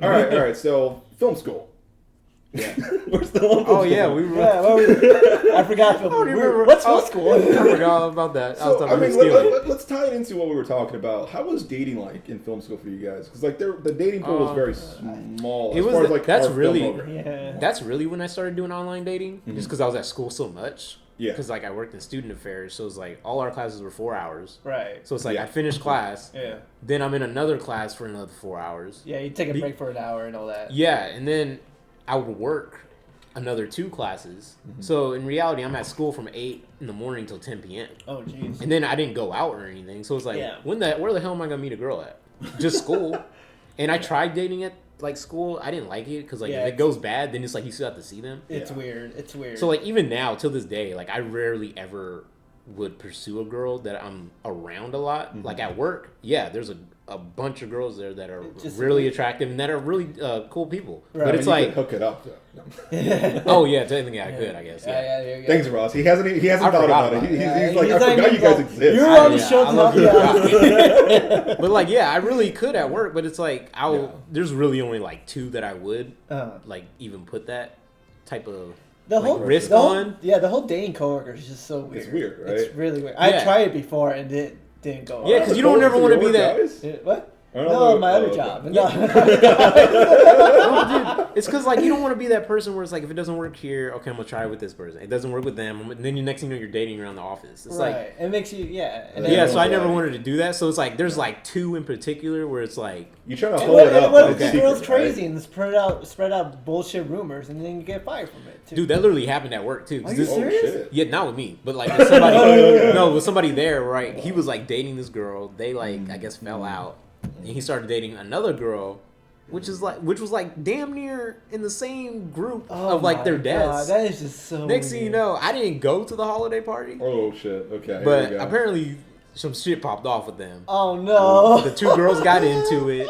All right. So film school. Yeah. We're still on film school. Yeah, we were. Yeah, I forgot. What's film school? I forgot all about that. So, let's tie it into what we were talking about. How was dating like in film school for you guys? Because like the dating pool was very small. It was. That's really. Yeah. That's really when I started doing online dating, just because I was at school so much. Yeah. Because like I worked in student affairs, so it's like all our classes were 4 hours. Right. So it's like I finished class. Yeah. Then I'm in another class for another 4 hours. Yeah, you take a break for an hour and all that. Yeah, and then I would work another 2 classes. So in reality, I'm at school from 8 in the morning till 10 p.m. Oh, jeez. And then I didn't go out or anything. So it's like, where the hell am I gonna meet a girl at? Just school. And I tried dating at like school. I didn't like it because like if it goes bad, then it's like you still have to see them. It's weird. It's weird. So like even now till this day, like I rarely ever would pursue a girl that I'm around a lot. Like at work, there's a bunch of girls there that are really attractive and that are really cool people. Right. But it's like hook it up. Oh yeah, technically I could, I guess. Yeah. Thanks, Ross. He hasn't thought about it. He's like, I forgot you guys exist. You're on the show to But like, I really could at work, but it's like there's really only like 2 that I would like even put that type of risk on. Yeah, the whole dating coworker is just so weird. It's weird, right? It's really weird. I tried it before and it didn't go. Yeah, because you don't ever want to be that. What? No, my other job. No. Dude, it's because like you don't want to be that person where it's like if it doesn't work here, okay, I'm gonna try it with this person. It doesn't work with them, and then the next thing you know, you're dating around the office. It's like it makes you So I never wanted to do that. So it's like there's like 2 in particular where it's like you try to hold it up. What if this girl's crazy and spread out bullshit rumors and then you get fired from it too? Dude, that literally happened at work too. Are you serious? Yeah, not with me, but like with somebody. No, with somebody there, right? He was like dating this girl. They like I guess fell out. And he started dating another girl, which was like damn near in the same group of like their dads. That is just so. Next thing you know, I didn't go to the holiday party. Oh shit! Okay, but apparently some shit popped off with them. Oh no! The 2 girls got into it.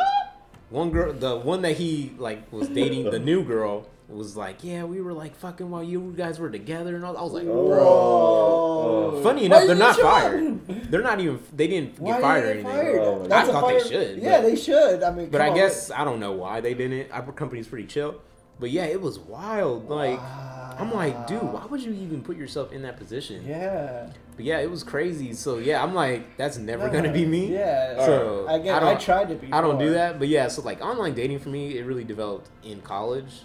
One girl, the one that he like was dating, the new girl was like, yeah, we were like fucking while you guys were together and all. I was like, bro. Funny enough, they're not fired. They're not even. They didn't get fired or anything. I thought they should. Yeah, they should. I mean, but I guess I don't know why they didn't. Our company's pretty chill. But yeah, it was wild. Like I'm like, dude, why would you even put yourself in that position? Yeah. But yeah, it was crazy. So yeah, I'm like, that's never gonna be me. Yeah. So I tried to be. I don't do that. But yeah, so like online dating for me, it really developed in college.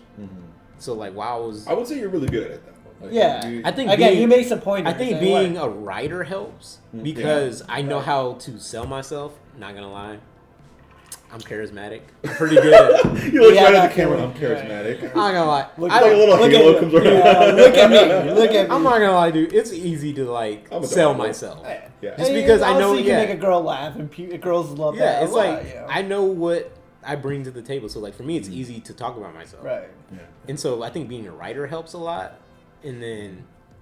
So like while I would say you're really good at it though. Like, I think you made some point. I think being a writer helps because I know how to sell myself. Not gonna lie, I'm charismatic. I'm pretty good at it. You look right at the camera. I'm charismatic. I'm not gonna lie. Look like a little halo comes around. Look at me. Look at me. I'm not gonna lie, dude. It's easy to like sell myself. Yeah. Just because I know you can make a girl laugh and girls love that. Yeah, it's like I know what I bring to the table. So like for me, it's easy to talk about myself. Right. Yeah. And so I think being a writer helps a lot. And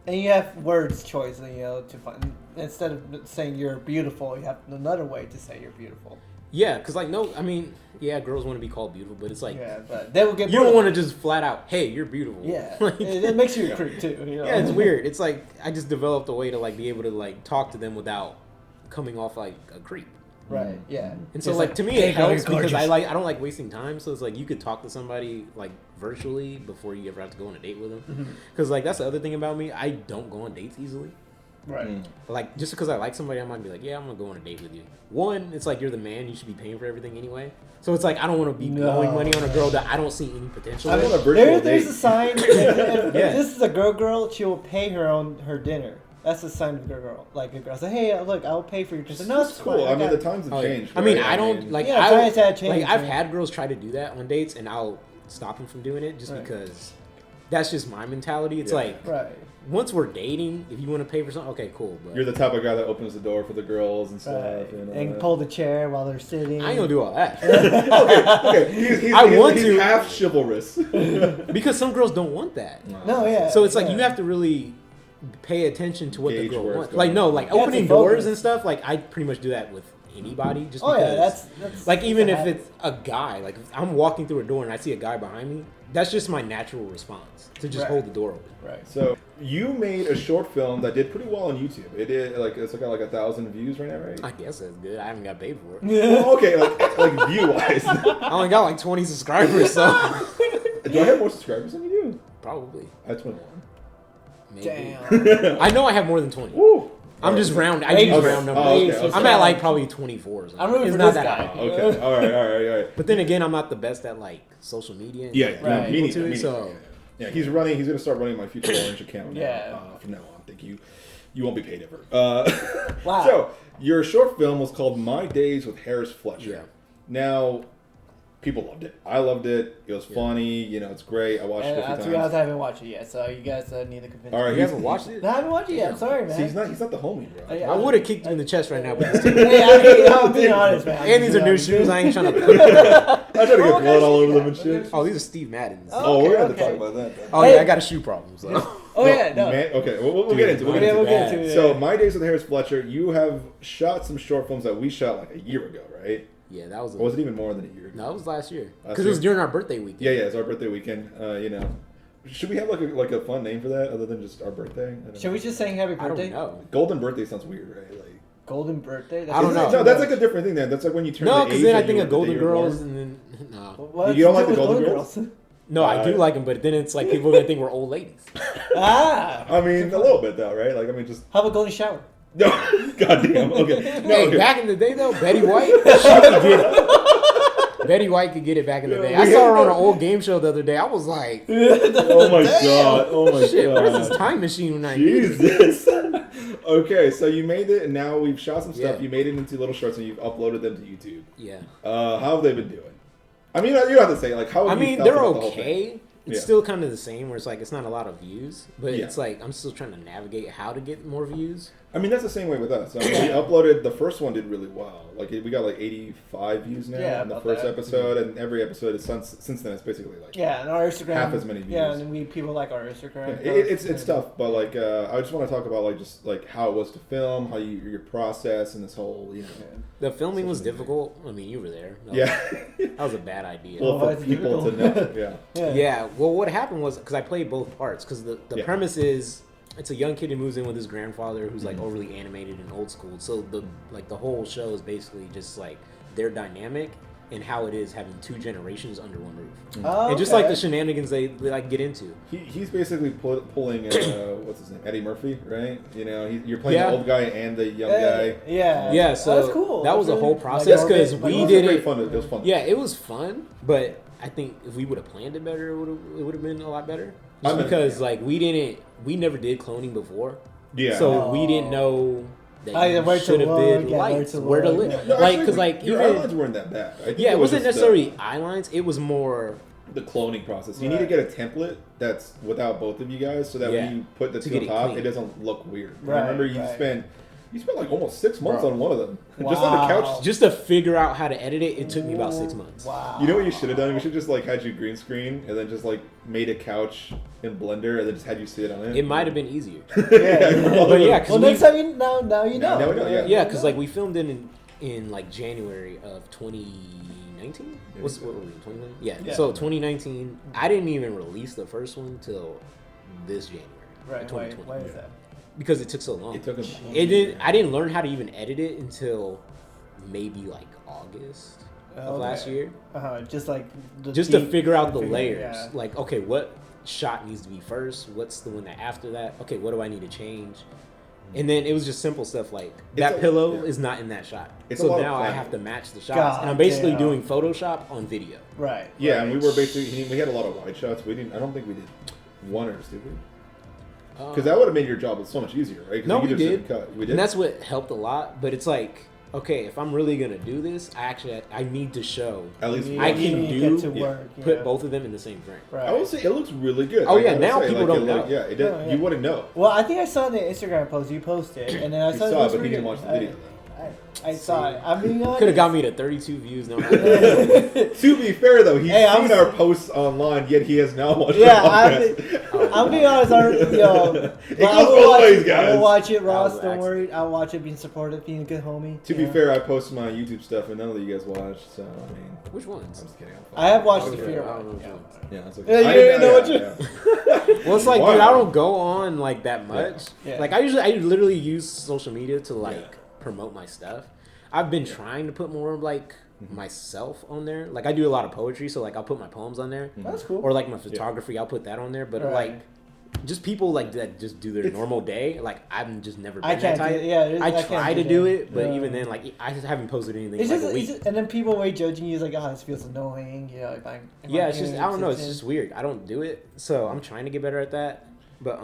you have words choice, to find instead of saying you're beautiful, you have another way to say you're beautiful. Yeah, because like girls want to be called beautiful, but it's like but they will get. You don't want to just flat out, hey, you're beautiful. Yeah, it makes you a creep too. Yeah, it's weird. It's like I just developed a way to like be able to like talk to them without coming off like a creep. Right. Yeah. And so like to me it helps because I don't like wasting time. So it's like you could talk to somebody like virtually before you ever have to go on a date with them. Because like that's the other thing about me. I don't go on dates easily. Right. Like just because I like somebody, I might be like, yeah, I'm gonna go on a date with you. One, it's like you're the man. You should be paying for everything anyway. So it's like I don't want to be blowing money on a girl that I don't see any potential. I want a virtual There's date. a sign. If this is a girl, she will pay her dinner. That's a sign of a girl. Like a girl say, "Hey, look, I'll pay for your dinner." No, it's cool. I mean, the times have changed. I mean, I don't like. times have changed. Like I've had girls try to do that on dates, and I'll stop them from doing it just because that's just my mentality. It's like once we're dating, if you want to pay for something, okay, cool. But you're the type of guy that opens the door for the girls and stuff, and pull the chair while they're sitting. I ain't gonna do all that. okay. He's half chivalrous because some girls don't want that. No, yeah. So it's like you have to really pay attention to what the girl wants. Like opening doors and stuff. Like I pretty much do that with anybody. Just Oh because, yeah, that's like even that's if a it's a guy, like if I'm walking through a door and I see a guy behind me, that's just my natural response to just hold the door open. right. So you made a short film that did pretty well on YouTube. It did it's got like 1,000 views right now, right? I guess that's good. I haven't got paid for it. Well, okay, like view wise. I only got like 20 subscribers, so Do I have more subscribers than you do? probably. I have 21. Maybe. Damn. I know I have more than 20. Woo! I'm just round. I use round numbers. Oh, okay. I'm at like probably 24 or something. I'm rooting it's for not this that guy. high. Okay. All right. But then again, I'm not the best at like social media. And Yeah, like, right. me people neither, to it, so yeah, he's running. He's gonna start running my Future Orange account. Yeah. From now on, I think you won't be paid ever. Wow. So your short film was called My Days with Harris Fletcher. Yeah. Now, people loved it. I loved it. It was funny. It's great. I watched it a few To be honest, times. I haven't watched it yet, so you guys need to convince All right, me. you haven't watched it. No, I haven't watched it yet. I'm sorry, man. See, he's not the homie, bro. Yeah. I would have kicked you in the chest right now, but Hey, I'm being honest, man. and these are new shoes. I ain't trying to. I tried to get Oh, blood all over them yeah. and shit. Oh, these are Steve Madden's. Oh. We're gonna have to okay. talk about that. Then. Oh Hey. yeah, I got a shoe problem. So. Oh yeah, no. Man, okay, we'll Dude, get into it. We'll yeah, get into we'll it. get into it. So, My Days with Harris Fletcher, you have shot some short films that we shot like a year ago, right? Yeah, that was. Or was it even more than a year ago? No, it was last year. Last Because it was year? during our birthday weekend. Yeah, it's our birthday weekend. Should we have like a fun name for that other than just our birthday? I don't Should know. we just sing happy I birthday? don't know. Golden birthday sounds weird, right? Like Golden birthday? I don't know. No, that's like a different thing. Then that's like when you turn. No, the because age then I that think you of were- Golden that you were Girls, born. and then no. What You don't like do the with Golden Girls? No, I do like them, but then it's like people are gonna think we're old ladies. Ah! I mean, a little bit though, right? Like I mean, just How about golden shower? no. Goddamn. Okay. No, Hey, okay. back in the day though, Betty White, she could get it. Betty White could get it back in the day. I saw her on an old game show the other day. I was like, Oh my god. Oh my shit, god. where's this time machine when I need it? Jesus. Okay, so you made it, and now we've shot some stuff. Yeah. You made it into little shorts, and you've uploaded them to YouTube. Yeah. How have they been doing? I mean, you don't have to say like how. I Have you mean, felt they're about the whole thing? okay. It's Yeah. still kind of the same, where it's like it's not a lot of views, but Yeah. it's like I'm still trying to navigate how to get more views. I mean, that's the same way with us. I mean, we uploaded the first one did really well. Like we got like 85 views now Yeah, in the about first that. episode, and every episode is since then it's basically like Yeah, and our Instagram. Half as many Yeah, views. and people like our Instagram. Yeah, it's tough, but like I just want to talk about like just like how it was to film, how your process, and this whole The filming was Social media. difficult. I mean, you were there. yeah. That was a bad idea. Well, Oh, for it's people to difficult. know, yeah. Yeah, well, what happened was because I played both parts. Because the Yeah. premise is it's a young kid who moves in with his grandfather who's like Mhm. overly animated and old school. So the whole show is basically just like their dynamic and how it is having two generations under one roof, Oh, and just like the shenanigans they like get into. He's basically pulling what's his name, Eddie Murphy, right? You're playing Yeah. the old guy and the young guy. Yeah. Yeah, so that's cool. that was a That's whole really- process like, 'cause like, we It was did great it- fun. It was fun. Yeah, it was fun, but I think if we would have planned it better, it would have been a lot better. Just I mean, because yeah. like we never did cloning before. Yeah. So we didn't know that Oh, yeah, you where to should have look, did yeah, lights, where to where to look, live. yeah. No, Like, actually, because like your even outlines weren't that bad. I think yeah, it wasn't was just necessarily eye lines. It was more the cloning process. You Right. need to get a template that's without both of you guys, so that Yeah. when you put the To two get on it top, clean. it doesn't look weird. Right, I remember you right. spent like almost 6 months Bro. on one of them, just Wow. on the couch. just to figure out how to edit it. It took me about 6 months. Wow. You know what you should have done? We should just like had you green screen and then just like made a couch in Blender and then just had you sit on it. It might have been easier. Yeah. But yeah, 'cause Well, we- next time now you know. Now we know, yeah. Yeah, because like we filmed it in like January of 2019. Yeah. What were we? 2019? Yeah. Yeah. So 2019. I didn't even release the first one till this January. Right. Why 2020. is that? Because it took so long. It took him. I didn't learn how to even edit it until maybe like August of last year. Just like the Just to deep- figure out the figure- layers. yeah. Like, okay, what shot needs to be first? What's the one that after that? Okay, what do I need to change? And then it was just simple stuff like that pillow yeah. is not in that shot. It's a so lot of now I planning. have to match the shots. God and I'm basically damn. doing Photoshop on video. Right. Yeah, right. and we were basically we had a lot of wide shots. We didn't. I don't think we did one or two. Because that would have made your job so much easier, right? 'Cause No, you we could have did. just cut. We did. And that's what helped a lot. But it's like, okay, if I'm really gonna do this, I need to show At least I You can need to do- get to yeah. work. put yeah. both of them in the same frame. Right. I would say it looks really good. Oh, I yeah, gotta now say, people like, don't it looked- know. Yeah, it did. Oh, yeah. You wouldn't know. Well, I think I saw the Instagram post you posted, and then I You saw, saw it, was but you pretty didn't good. watch the video. I saw it. I'm being honest. Could have got me to 32 views. No. To be fair, though, he's Hey, seen our posts online, yet he has not watched Yeah, the podcast. I'm being honest. It I goes will both watch ways, it. guys. I will watch it, Ross. was Don't accident. worry. I'll watch it. Being supportive, being a good homie. To be fair, I post my YouTube stuff, and none of you guys watched, so, I mean... Which ones? I'm just kidding. I have watched Okay, the fear I don't know one. which Yeah. ones. Yeah, that's Yeah, okay. you I didn't know what yeah. Well, it's like, Why? dude, I don't go on like that much. Yeah. Like I literally use social media to like promote my stuff. I've been trying to put more like myself on there. Like I do a lot of poetry, so like I'll put my poems on there. That's cool. Or like my photography, I'll put that on there. But Right. like just people like that just do their normal day. Like I've just never been I that can't type. do it. Yeah, I can't try to do that. it, but Yeah. even then, like I just haven't posted anything It's in like just, a week. and then people way judging you is like, oh, this feels annoying. You know, Yeah, it's just I don't know. It's just weird. I don't do it, so I'm trying to get better at that. But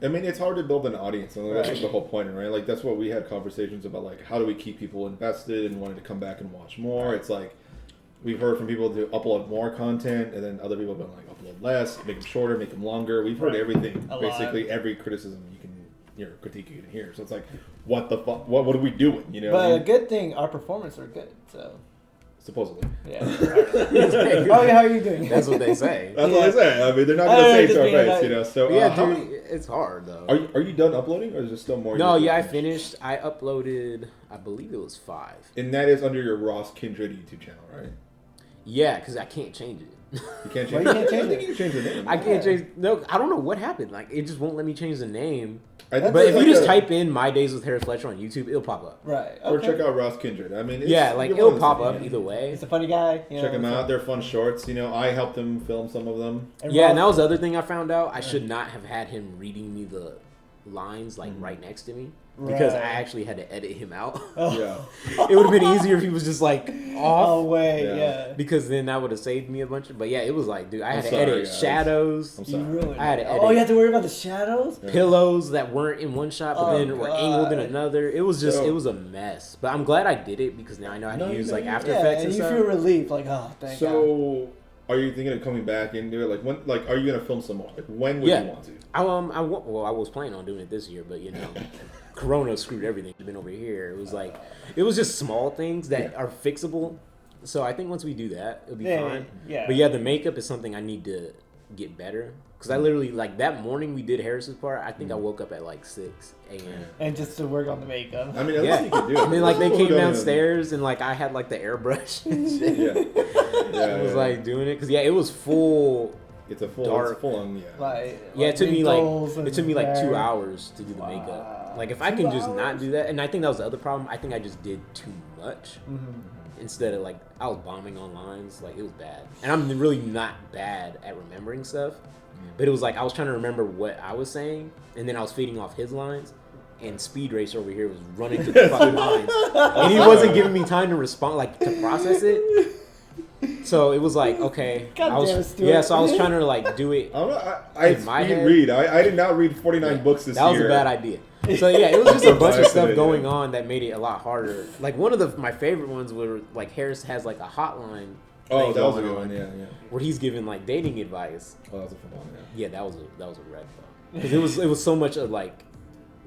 I mean, it's hard to build an audience, and that's Right. like the whole point, right? Like that's what we had conversations about, like how do we keep people invested and wanting to come back and watch more. It's like we've heard from people to upload more content, and then other people have been like upload less, make them shorter, make them longer. We've heard Right. everything, A lot. basically every criticism critique you can hear. So it's like, what the fuck? What are we doing? You know? But a good thing, our performance are good. So Supposedly. yeah. Oh, yeah, how are you doing? that's what they say. That's what they say. I mean, they're not I gonna don't say know, it to our just being face, like- you know. So But yeah, how dude, many, it's hard though. are you done uploading, or is there still more? No, you yeah, I can- finished. I uploaded, I believe it was 5. And that is under your Ross Kindred YouTube channel, right? Yeah, because I can't change it. You can't Why change. you can't change I think it? you can change the name. I can't change. No, I don't know what happened. Like it just won't let me change the name. I think But if there's you like just a- type in "My Days with Harris Fletcher" on YouTube, it'll pop up. Right. or Okay. check out Ross Kindred. I mean, it's, Yeah, like you're it'll one of pop the up same. either way. He's a funny guy. You Check know, them so- out. They're fun shorts. You know, I helped him film some of them. Yeah, and that Ross- was the other thing I found out. I should not have had him reading me the lines like right next to me because I Right. actually had to edit him out. Oh. Yeah. It would have been easier if he was just like off. Oh wait, Yeah. yeah. Because then that would have saved me a bunch of. But yeah, it was like, dude, I had I'm to sorry, edit guys. shadows, I'm You sorry. ruined I had it. to edit. Oh, you have to worry about the shadows. Yeah. pillows that weren't in one shot, but Oh, then were angled in God. another. It was just, So- it was a mess. But I'm glad I did it because now I know how to No, you use know, like you- After Yeah, Effects and and you stuff. feel relieved, like, oh, thank God. So, are you thinking of coming back into it? Like when? Like, are you gonna film some more? Like, when would Yeah. you want to? I was planning on doing it this year, but you know, Corona screwed everything. Been over here. It was like, it was just small things that are fixable. So I think once we do that, it'll be Yeah, fine. yeah. But yeah, the makeup is something I need to get better. Because I literally, like, that morning we did Harris's part, I think I woke up at like 6 a.m. And just to work on the makeup. I mean, at Yeah. least you can do it. And then, like, they There's came people who don't downstairs and, like, I had, like, the airbrush and shit. even- Yeah. Yeah. I was, yeah. like, doing it. Because, yeah, it was full. it's a full, dark. it's full on. Yeah. Like, Yeah, it took me, like, wrinkles and it took me, like, 2 hair. hours to do the Wow. makeup. Like, if I 2 can just not hours? do that. And I think that was the other problem. I think I just did too much. Mhm. Instead of, like, I was bombing on lines. Like, it was bad. And I'm really not bad at remembering stuff. But it was like I was trying to remember what I was saying, and then I was feeding off his lines, and Speed Racer over here was running through the fucking lines, and he wasn't giving me time to respond, like to process it. So it was like, okay, God I was damn it, Stuart. yeah. So I was trying to like do it. I In my speed head- read. I did not read 49 books this That was year. a bad idea. So yeah, it was just a bunch of stuff Accident, going yeah. on that made it a lot harder. Like one of my favorite ones were like Harris has like a hotline. Oh, thing that was a going good on one. Yeah, yeah. Where he's giving like dating advice. Oh, that was a fun one. Yeah. Yeah, that was a red phone because it was so much of like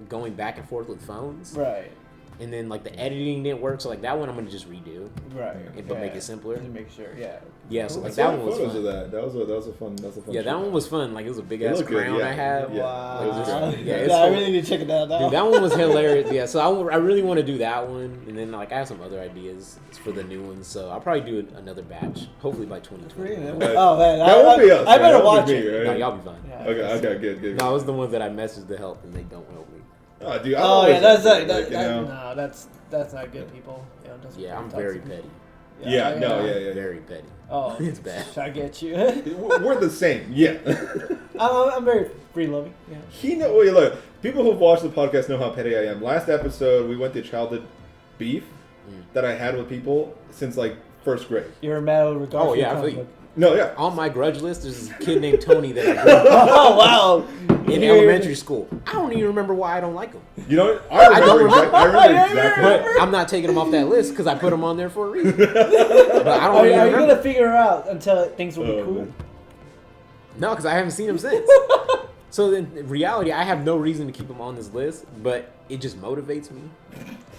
going back and forth with phones, Right. and then like the editing didn't work. So like that one I'm gonna just redo, Right. but make it simpler. To make sure, yeah. Yeah, so I like saw that one was photos fun. of that. That was a fun. Yeah, that one was fun. Like it was a big It ass looked good, crown yeah. I had. Yeah. Wow. It was just- yeah, it's I so- really need to check it out now. Dude, that one was hilarious. Yeah, so I really want to do that one, and then like I have some other ideas for the new ones. So I'll probably do another batch, hopefully by 2020. Oh man, That won't be us. I right? better That won't watch be it. me, right? No, y'all be fine. Yeah. Okay, good. No, it was the ones that I messaged to help, and they don't help me. Oh, dude. I Oh always yeah, that's like, that. you know. No, that's not good, people. You know, just Yeah, I'm toxic. very petty. Yeah, yeah. Very petty. Oh, It's bad. I get you. We're the same. Yeah. I'm very free loving. Yeah. He know. Wait, look. People who've watched the podcast know how petty I am. Last episode, we went to childhood beef that I had with people since like first grade. You're mad with regard Oh, to yeah, your I feel you. conflict. No, yeah. On my grudge list, there's this kid named Tony that I grew up Oh wow. in elementary school. I don't even remember why I don't like him. You know, I don't remember. I remember exactly. But I'm not taking him off that list because I put him on there for a reason. But I don't Are even you remember. gonna figure it out until things will be Oh, cool? man. No, because I haven't seen him since. So in reality, I have no reason to keep him on this list, but it just motivates me.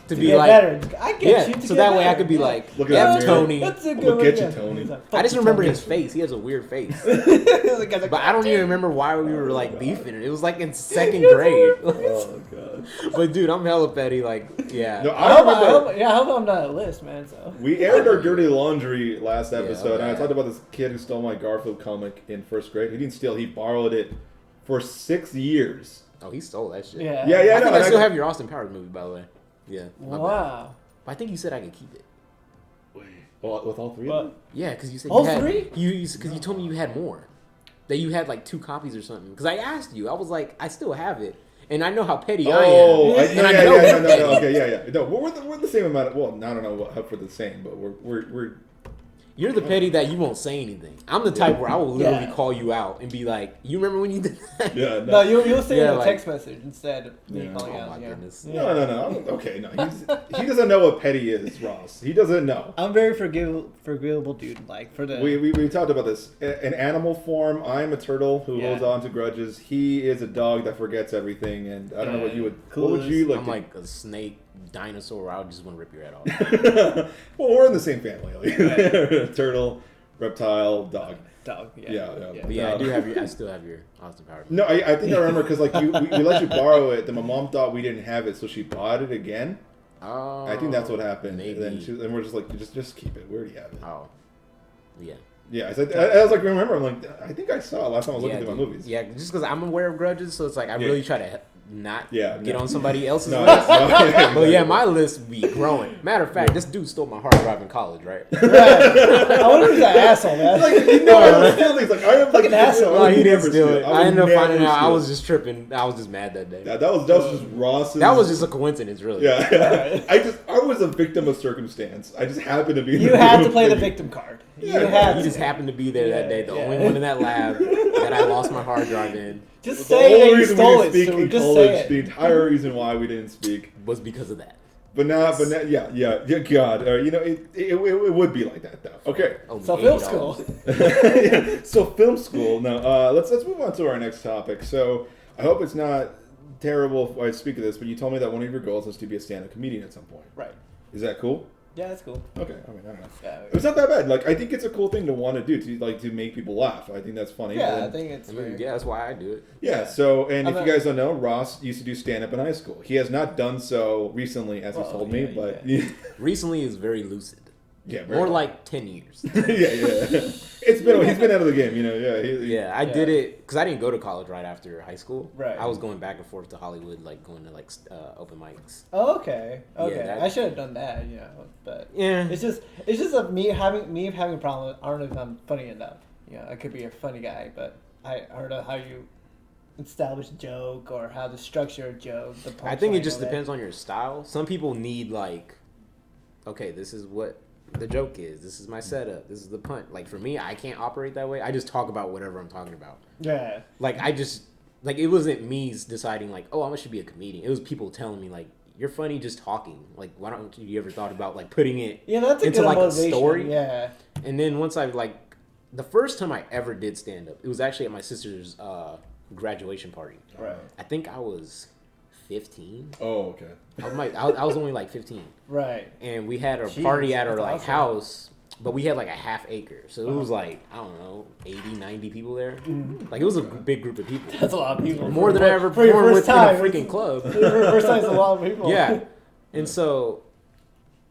to be get like, better. I get you. To so get that way I better. could be like, Look yeah, at that Tony. That's a good Look way at to you, go. Tony. He's like, I just "Fuck remember you, his Tony." face. He has a weird face. Like, But I don't even remember why we were like beefing. It was like in second grade. Oh god. But dude, I'm hella petty. Like, yeah. No, I hope, remember I hope I'm not on a list, man. So we aired our dirty laundry last Yeah, episode, and I okay. talked about this kid who stole my Garfield comic in first grade. He didn't steal; he borrowed it for 6 years. Oh, he stole that shit. yeah, Yeah, I yeah. think no, I still have your Austin Powers movie, by the way. Yeah. my bad. Wow. But I think you said I could keep it. Well, with all three of But them. Yeah, because you said All you had, three? because you told me you had more. That you had like 2 copies or something. Because I asked you, I was like, I still have it, and I know how petty I am. Oh, And I yeah, know yeah, you're no, petty. okay, yeah. No, we're the same amount. Well, I don't know what for the same, but we're You're the petty that you won't say anything. I'm the type where I will literally Yeah. call you out and be like, "You remember when you did that?" yeah. no, you'll say Yeah, in a like- text message instead of me Yeah. calling Oh out. my yeah. goodness. Yeah. No. Okay, no. He doesn't know what petty is, Ross. He doesn't know. I'm very forgivable dude. Like for the We talked about this. In animal form, I'm a turtle who Yeah. holds on to grudges. He is a dog that forgets everything, and I don't know what you would. Cool. What would you like? I'm to- like a snake, dinosaur. I would just want to rip your head off. well, we're in the same family. Like, turtle, reptile, dog. dog. Yeah. Yeah. But yeah, I still have your Austin Powers. No, I think I remember because like we let you borrow it. Then my mom thought we didn't have it, so she bought it again. Oh, I think that's what happened. Maybe. And we're just like, just keep it. We already have it. Oh, yeah. Yeah, I was like, remember? I'm like, I think I saw it last time I was looking Yeah, through my dude. movies. Yeah, just because I'm aware of grudges, so it's like I Yeah. really try to not Yeah, get no. on somebody else's No, list. no, But yeah, my list be growing. Matter of fact, this dude stole my hard drive in college, right? I wonder who's that asshole, man. like, I was still like, I am like an asshole. No, he didn't never steal it. I I would ended up never finding out. I steal. was just tripping. I was just mad that day. That was just Ross's. That was just a coincidence, really. Yeah, I was a victim of circumstance. I just happened to be. in You the had to room play the thinking- victim card. Yeah, You had He to. just happened to be there that day. The Yeah. only one in that lab that I lost my hard drive in Just The say whole that you reason stole we it. didn't speak So in just college, say the it. entire reason why we didn't speak. was because of that. But now, yeah, God, you know, it would be like that though. Okay, Oh, So film $80. school. yeah. So film school. Now, let's move on to our next topic. So I hope it's not terrible if I speak of this, but you told me that one of your goals is to be a stand-up comedian at some point. Right. Is that cool? Yeah, that's cool. Okay, I mean, I don't know. Yeah, It's not that bad. Like, I think it's a cool thing to want to do, to make people laugh. I think that's funny. yeah, And I think it's. I mean, very- yeah, that's why I do it. yeah, so, and I'm if not- you guys don't know, Ross used to do stand-up in high school. He has not done so recently, as he's Well, told me, yeah, but Recently is very lucid. yeah, very More well. like 10 years. yeah. He's been out of the game, you know. Yeah, Yeah, I did it because I didn't go to college right after high school. Right. I was going back and forth to Hollywood, like going to like open mics. Oh, okay. Okay. that- I should have done that, you know. But Yeah. it's just a me having a problem with. I don't know if I'm funny enough. You know, I could be a funny guy, but I don't know how you establish a joke or how to structure a joke. I think it just depends on your style. Some people need like, okay, this is what the joke is. This is my setup. This is the punt. Like for me, I can't operate that way. I just talk about whatever I'm talking about. Yeah. Like I just like it wasn't me deciding like, oh, I should be a comedian. It was people telling me like, you're funny just talking. Like why don't you ever thought about like putting it Yeah, that's a into good like a motivation. story? Yeah. And then once I like, the first time I ever did stand up, it was actually at my sister's graduation party. Right. I think I was 15. Oh, okay. I was only like 15, Right. and we had a Jeez, party at our that's like awesome. house, but we had like a half acre, so it was like I don't know, 80, 90 people there. Like it was a big group of people, That's a lot of people. more than I ever for your performed with first time. in a freaking club. For your first time, it's a lot of people. Yeah, and so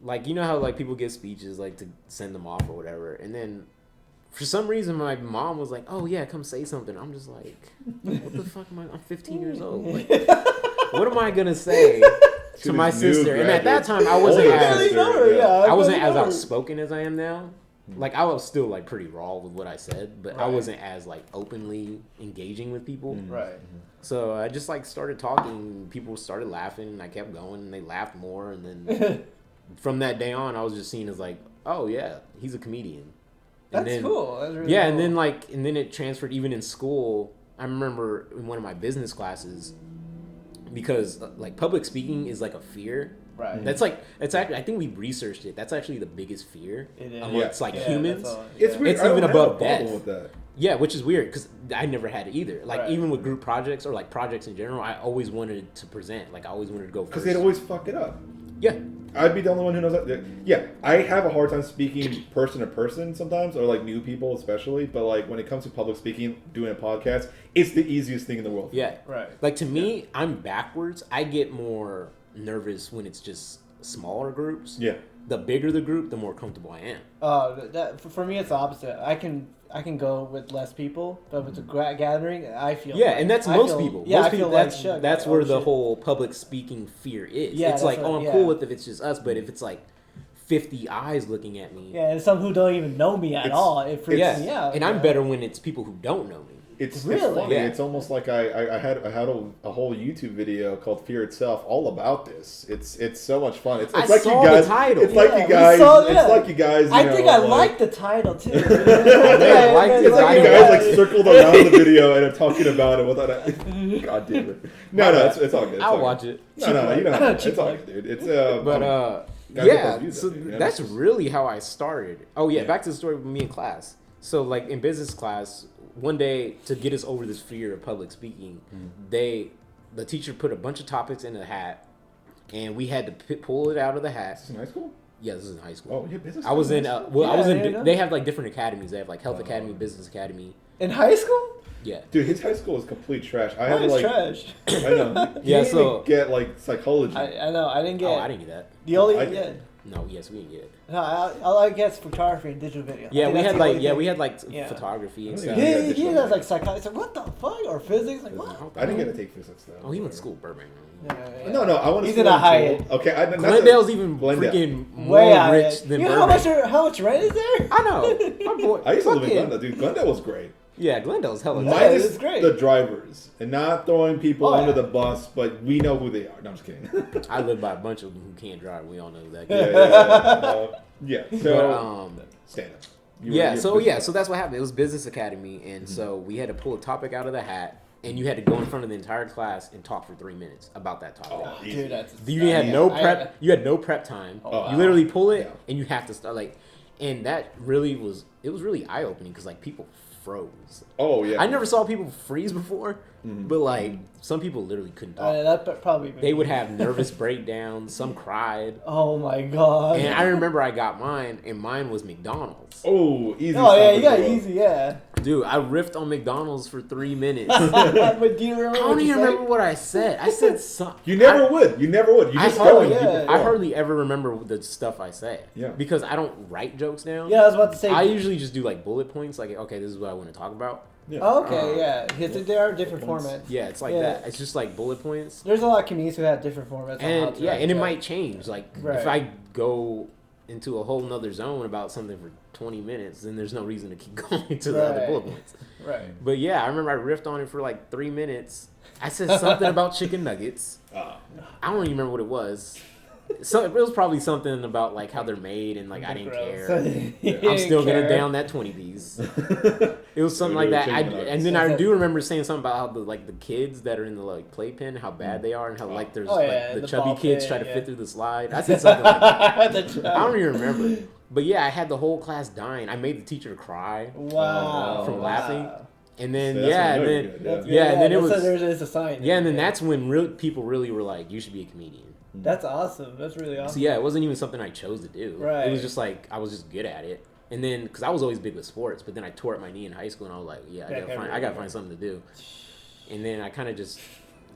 like you know how like people get speeches like to send them off or whatever, and then for some reason my mom was like, "Oh yeah, come say something." I'm just like, "What the fuck am I? I'm 15 years old. Like, what am I gonna say to my this new sister?" And at that graduate. time, I wasn't Older as sister, I I wasn't barely as know her. outspoken as I am now. Like I was still like pretty raw with what I said, but I Right. wasn't as like openly engaging with people. Right. So I just like started talking. People started laughing, and I kept going, and they laughed more. And then from that day on, I was just seen as like, oh yeah, he's a comedian. And That's then, cool. That's really Yeah, cool. and then it transferred even in school. I remember in one of my business classes, because like public speaking is like a fear. Right. That's like it's actually I think we researched it. That's actually the biggest fear It is. amongst like Yeah, humans. that's all- It's yeah. weird. It's I don't even have a above problem death. with that. Yeah, which is weird because I never had it either. Like Right. even with group projects or like projects in general, I always wanted to present. Like I always wanted to go Because first. they'd always fuck it up. Yeah. I'd be the only one who knows that. Yeah, I have a hard time speaking person to person sometimes, or like new people especially. But like when it comes to public speaking, doing a podcast, it's the easiest thing in the world. Yeah. Right. Like to me, I'm backwards. I get more nervous when it's just smaller groups. Yeah. The bigger the group, the more comfortable I am. For me, it's the opposite. I can go with less people, but with the gathering, I feel. Yeah, like, and that's I most feel, people. Yeah, most I feel people, like that's shook. that's Like, where oh, the shit. whole public speaking fear is. Yeah, it's that's like, what- oh, I'm yeah. cool with if it's just us, but if it's like 50 eyes looking at me. Yeah, and some who don't even know me at It's- all. It freaks Yeah, me out. and I'm better when it's people who don't know me. It's Really? funny. Yeah. It's almost like I had a whole YouTube video called Fear Itself all about this. It's so much fun. It's I like saw you guys. the title. It's like Yeah, you we guys. saw- It's yeah. like you guys. I know, think I like like the title too. liked It's it. like you I guys like know. circled around the video and are talking about it without a. God damn it! No, it's all good. It's I'll all watch good. it. No, you know, Cheap it's all plug. good, dude. It's But gotta get yeah, those views so up, dude, you know? that's really how I started. Oh yeah, Yeah. back to the story with me in class. So like in business class, one day to get us over this fear of public speaking, the teacher put a bunch of topics in a hat, and we had to pull it out of the hat. Is this in high school? Yeah, this is in high school. Oh, yeah, business. I was in. high school? Well, I was in. Yeah, They have like different academies. They have like health academy, business academy. In high school? Yeah. Dude, his high school was complete trash. I That had was like. trash. I know. He Yeah, didn't so- even get like psychology. I know. I didn't get. Oh, I didn't get that. The only I yeah. did. No, yes, we didn't get it. No, all I get is photography and digital video. I Yeah, think we that's had the like only thing. we had like Yeah. photography and I stuff. don't He, think he I did has like psychology. It's like, what the fuck? Or physics? Like what? I didn't get to take physics though. Oh, he went to school in Burbank. Yeah. No, I want to. He's in a high end. Okay, not Glendale's even Glendale. freaking Way more out rich than you know Burbank. how much rent is there? I know. My boy. I used to live in fucking- Glendale, dude. Glendale was great. Yeah, Glendale's hella Yeah, nice. Minus it's great. the drivers and not throwing people Oh, under yeah. the bus, but we know who they are. No, I'm just kidding. I live by a bunch of them who can't drive. We all know that. Yeah. So But, stand up. So that's what happened. It was business academy, and so we had to pull a topic out of the hat, and you had to go in front of the entire class and talk for 3 minutes about that topic. Oh, easy. Dude, that's You had no I- prep. You had no prep time. Oh, You literally pull it, Yeah. and you have to start like, and that really was. It was really eye opening because like people froze. Oh yeah. I never saw people freeze before, but like some people literally couldn't talk. that probably. They would have nervous breakdowns. Some cried. Oh my god. And I remember I got mine, and mine was McDonald's. Oh, easy. Oh yeah, stuff you got as well. easy, yeah. Dude, I riffed on McDonald's for 3 minutes. But do you remember? I what don't you even said? remember what I said. I said something. You never would. You never would. You I just hardly- go and yeah, people yeah. I fall. hardly ever remember the stuff I say. Yeah. Because I don't write jokes down. Yeah, I was about to say. I usually just do like bullet points. Like, okay, this is what I want to talk about. Yeah. Oh, okay, yeah. There are different formats. Yeah, it's like Yeah. that. It's just like bullet points. There's a lot of comedians who have different formats. on how And to yeah, write and it jokes. might change. Like Right. if I go into a whole nother zone about something for 20 minutes, then there's no reason to keep going to the other Right. bullet points. Right. But yeah, I remember I riffed on it for like 3 minutes. I said something about chicken nuggets. Ah. I don't even remember what it was. So it was probably something about like how they're made and like I didn't care. I'm still gonna down that 20 piece. It was something like that. And then I do remember saying something about how the kids that are in the like playpen, how bad they are, and how like there's Oh, yeah, like the the chubby ball kids pit, try to yeah. fit through the slide. I said something like that. I I don't even remember. But yeah, I had the whole class dying. I made the teacher cry. Wow. From laughing. And then So that's yeah, when and you know then you're good, yeah, and then it was There's a sign. yeah, and then that's when people really were like, you should be a comedian. That's awesome. That's really awesome. So yeah, it wasn't even something I chose to do. Right. It was just like I was just good at it. And then because I was always big with sports, but then I tore up my knee in high school, and I was like, yeah, I gotta find something to do. And then I kind of just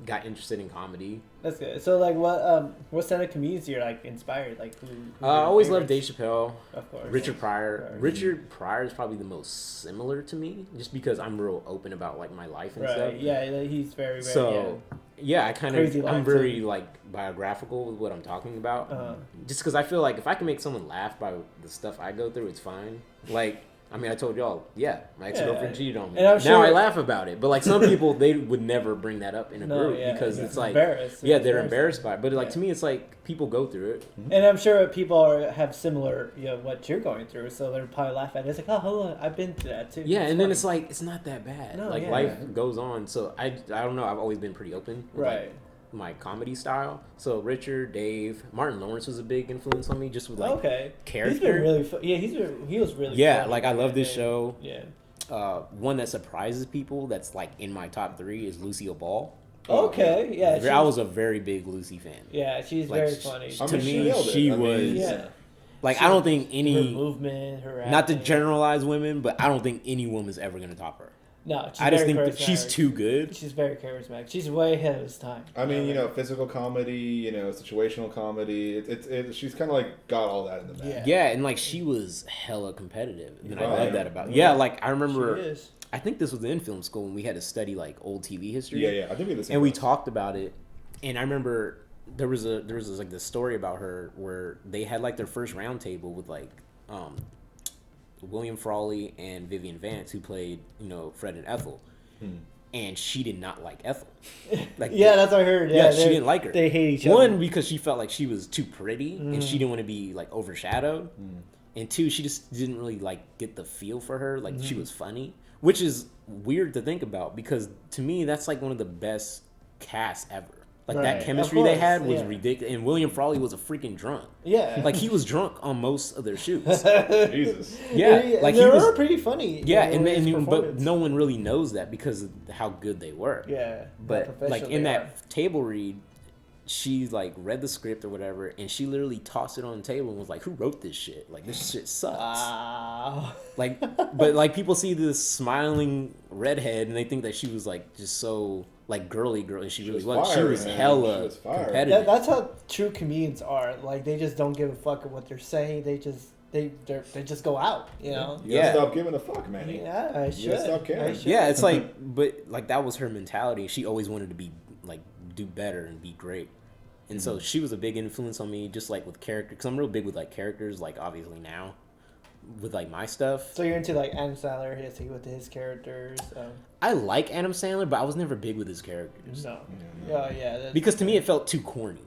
got interested in comedy. That's good. So like, what stand-up comedians you're like inspired? Like who I your always loved favorites? Dave Chappelle, Of course. Richard Pryor. Right. Richard Pryor is probably the most similar to me, just because I'm real open about like my life and stuff. Right. Yeah, he's very. So yeah, I kind Crazy of life, I'm very too. like biographical with what I'm talking about. Uh-huh. Just because I feel like if I can make someone laugh by the stuff I go through, it's fine. Like, I mean, I told y'all, yeah, my ex-girlfriend cheated on me. And I'm Now sure- I laugh about it, but like some people, they would never bring that up in a group because it's like, embarrassed. yeah, It's they're embarrassing. embarrassed by it. But like Yeah. to me, it's like people go through it. And I'm sure people have similar, what you're going through, so they'll probably laugh at it. It's like, oh, hold on, I've been through that too. Yeah, and then funny. it's like it's not that bad. No, like yeah. life goes on. So I don't know. I've always been pretty open. With, like, right. my comedy style. So Richard, Dave, Martin Lawrence was a big influence on me, just with like Okay. character. He's been really. He was really. Yeah, funny. like I love this show. Yeah. One that surprises people that's like in my top 3 is Lucille Ball. Okay, yeah. I was a very big Lucy fan. Yeah, she's Like, very funny. I To mean, me, nailed it. she I mean, was Yeah. like, I don't think Her any, movement, her not to acting. generalize women, but I don't think any woman's ever gonna top her. No, she's I just very think that she's charismatic. too good. She's very charismatic. She's way ahead of his time. I mean, you know, physical comedy, you know, situational comedy. She's kind of like got all that in the bag. Yeah. Yeah, and like she was hella competitive, and I Right. love that about. Yeah, like I She remember. is. I think this was in film school when we had to study like old TV history. Yeah, I think we had the same And we class. talked about it, and I remember there was like this story about her where they had like their first round table with like William Frawley and Vivian Vance, who played, you know, Fred and Ethel. And she did not like Ethel. Like, Yeah, that's what I heard. yeah, Yeah, she didn't like her. They hate each One, other. because she felt like she was too pretty and she didn't want to be like overshadowed. And two, she just didn't really like get the feel for her. Like she was funny, which is weird to think about because to me that's like one of the best casts ever. Like Right. that Of chemistry they course, had was yeah. ridiculous. And William Frawley was a freaking drunk. Yeah. Like he was drunk on most of their shoots. Jesus. Yeah, like they he were was. pretty funny. Yeah, in his but performance. no one really knows that because of how good they were. Yeah, But how like professional in they that are. table read, she like read the script or whatever, and she literally tossed it on the table and was like, "Who wrote this shit? Like this shit sucks." Wow. Like, but like people see this smiling redhead and they think that she was like just so like girly, and she really was wasn't. She fiery, was man. hella She was fiery. competitive. That's how true comedians are. Like they just don't give a fuck at what they're saying. They just go out. You know. You gotta Yeah. stop giving a fuck, Manny. Yeah, I You should. gotta stop caring. I should. Yeah, it's like, but like that was her mentality. She always wanted to be like do better and be great, and so she was a big influence on me. Just like with character, because I'm real big with like characters. Like obviously now, with like my stuff, So you're into like Adam Sandler, with his characters. I like Adam Sandler, but I was never big with his characters No. Oh yeah. That's, because to me it felt too corny.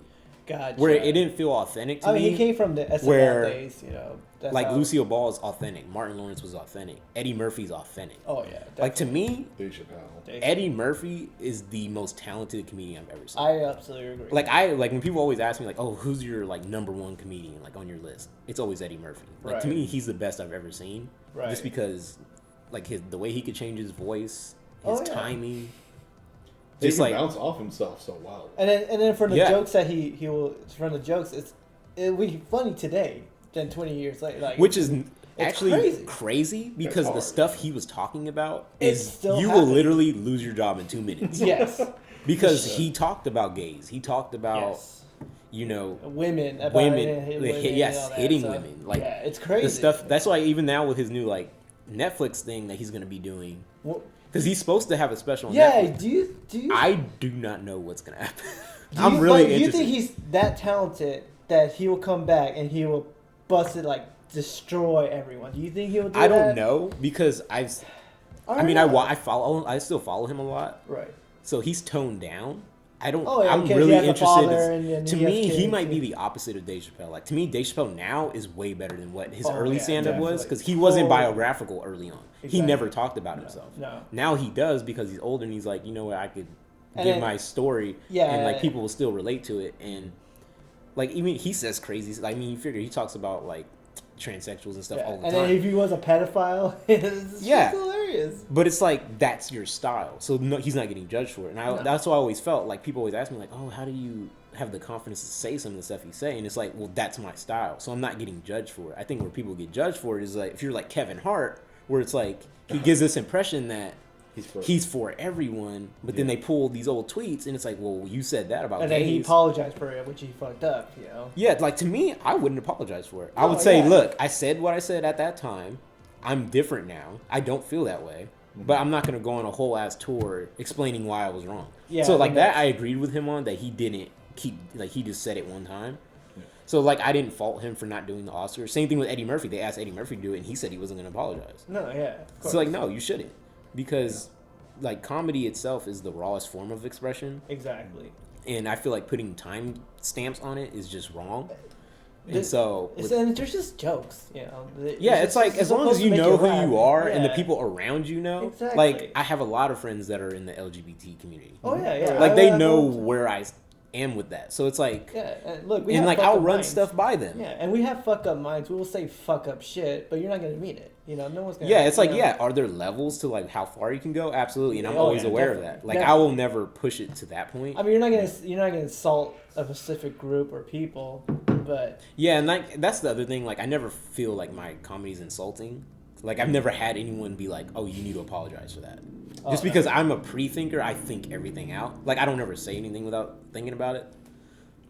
gotcha. Where it didn't feel authentic to I mean, me. he came from the SNL where, days, you know. That's like how- Lucille Ball is authentic, Martin Lawrence was authentic, Eddie Murphy's authentic. Oh yeah. Like to me, Dave Chappelle. Dave Eddie Murphy is the most talented comedian I've ever seen. I absolutely agree. Like when people always ask me like, oh, who's your like number one comedian like on your list? It's always Eddie Murphy. Like to Right. me, he's the best I've ever seen. Right. Just because, like the way he could change his voice, Oh, his yeah. timing, He just can like bounce off himself so wild. And then for the Yeah. jokes that he will from the jokes, it'll be funny today than 20 years later. Like which is actually crazy. crazy because the hard. stuff he was talking about It's is still you will happening. literally lose your job in 2 minutes. yes, Because he talked about gays. He talked about yes, you know women, about women, and all that hitting stuff. women. Like yeah, it's crazy. the stuff. That's why even now with his new like Netflix thing that he's gonna be doing, Well, because he's supposed to have a special. On yeah, Netflix. do you? I do not know what's gonna happen. do I'm you- really but do you interested. think he's that talented that he will come back and he will bust it, like destroy everyone? Do you think he will do I that? don't know because I've. I mean, I still follow him a lot, Right. so he's toned down. I don't. Oh, yeah, I'm because really he has a interested. father and To he has me, he kids might be and- the opposite of Dave Chappelle. Like to me, Dave Chappelle now is way better than what his Oh, early yeah, stand-up was definitely. because he wasn't Oh. biographical early on. He Exactly. never talked about himself. No. Now he does because he's older and he's like, you know what, I could And give then- my story Yeah. and like people will still relate to it and like even he says crazy. I mean, you figure he talks about like transsexuals and stuff Yeah. all the And time. then if he was a pedophile, it's Yeah. just hilarious. But it's like that's your style, so no, he's not getting judged for it. And that's why I always felt like people always ask me like, "Oh, how do you have the confidence to say some of the stuff you say?" And it's like, well, that's my style, so I'm not getting judged for it. I think where people get judged for it is like if you're like Kevin Hart, where it's like he gives this impression that he's for everyone, but then they pull these old tweets, and it's like, well, you said that about And gays. then he apologized for it, which he fucked up, you know. Yeah, like to me, I wouldn't apologize for it. I No, would say, yeah. look, I said what I said at that time. I'm different now. I don't feel that way. But I'm not going to go on a whole ass tour explaining why I was wrong. Yeah, so I like think that, that's- I agreed with him on that he didn't keep, like he just said it one time. So like I didn't fault him for not doing the Oscars. Same thing with Eddie Murphy. They asked Eddie Murphy to do it and he said he wasn't going to apologize. No, yeah. Of course. So like, no, you shouldn't. Because like comedy itself is the rawest form of expression. Exactly. And I feel like putting time stamps on it is just wrong. And The- so, And there's just jokes, you know. yeah, it's like as long as you know who you are and the Yeah. people around you know. Exactly. Like I have a lot of friends that are in the LGBT community. Oh yeah, yeah. Like they I know hope so. where I am with that. So it's like, Yeah, and look, and like I'll run minds. stuff by them. Yeah, and we have fuck up minds. We will say fuck up shit, but you're not gonna mean it. You know, no one's gonna. Yeah, it's like, you know? yeah, are there levels to like how far you can go? Absolutely, and I'm Oh, always yeah, aware of definitely. that. Like, I Definitely. will never push it to that point. I mean, you're not gonna insult a specific group or people, but Yeah, and like that's the other thing. Like, I never feel like my comedy's insulting. Like, I've never had anyone be like, "Oh, you need to apologize for that." Just because I'm a pre-thinker, I think everything out. Like, I don't ever say anything without thinking about it.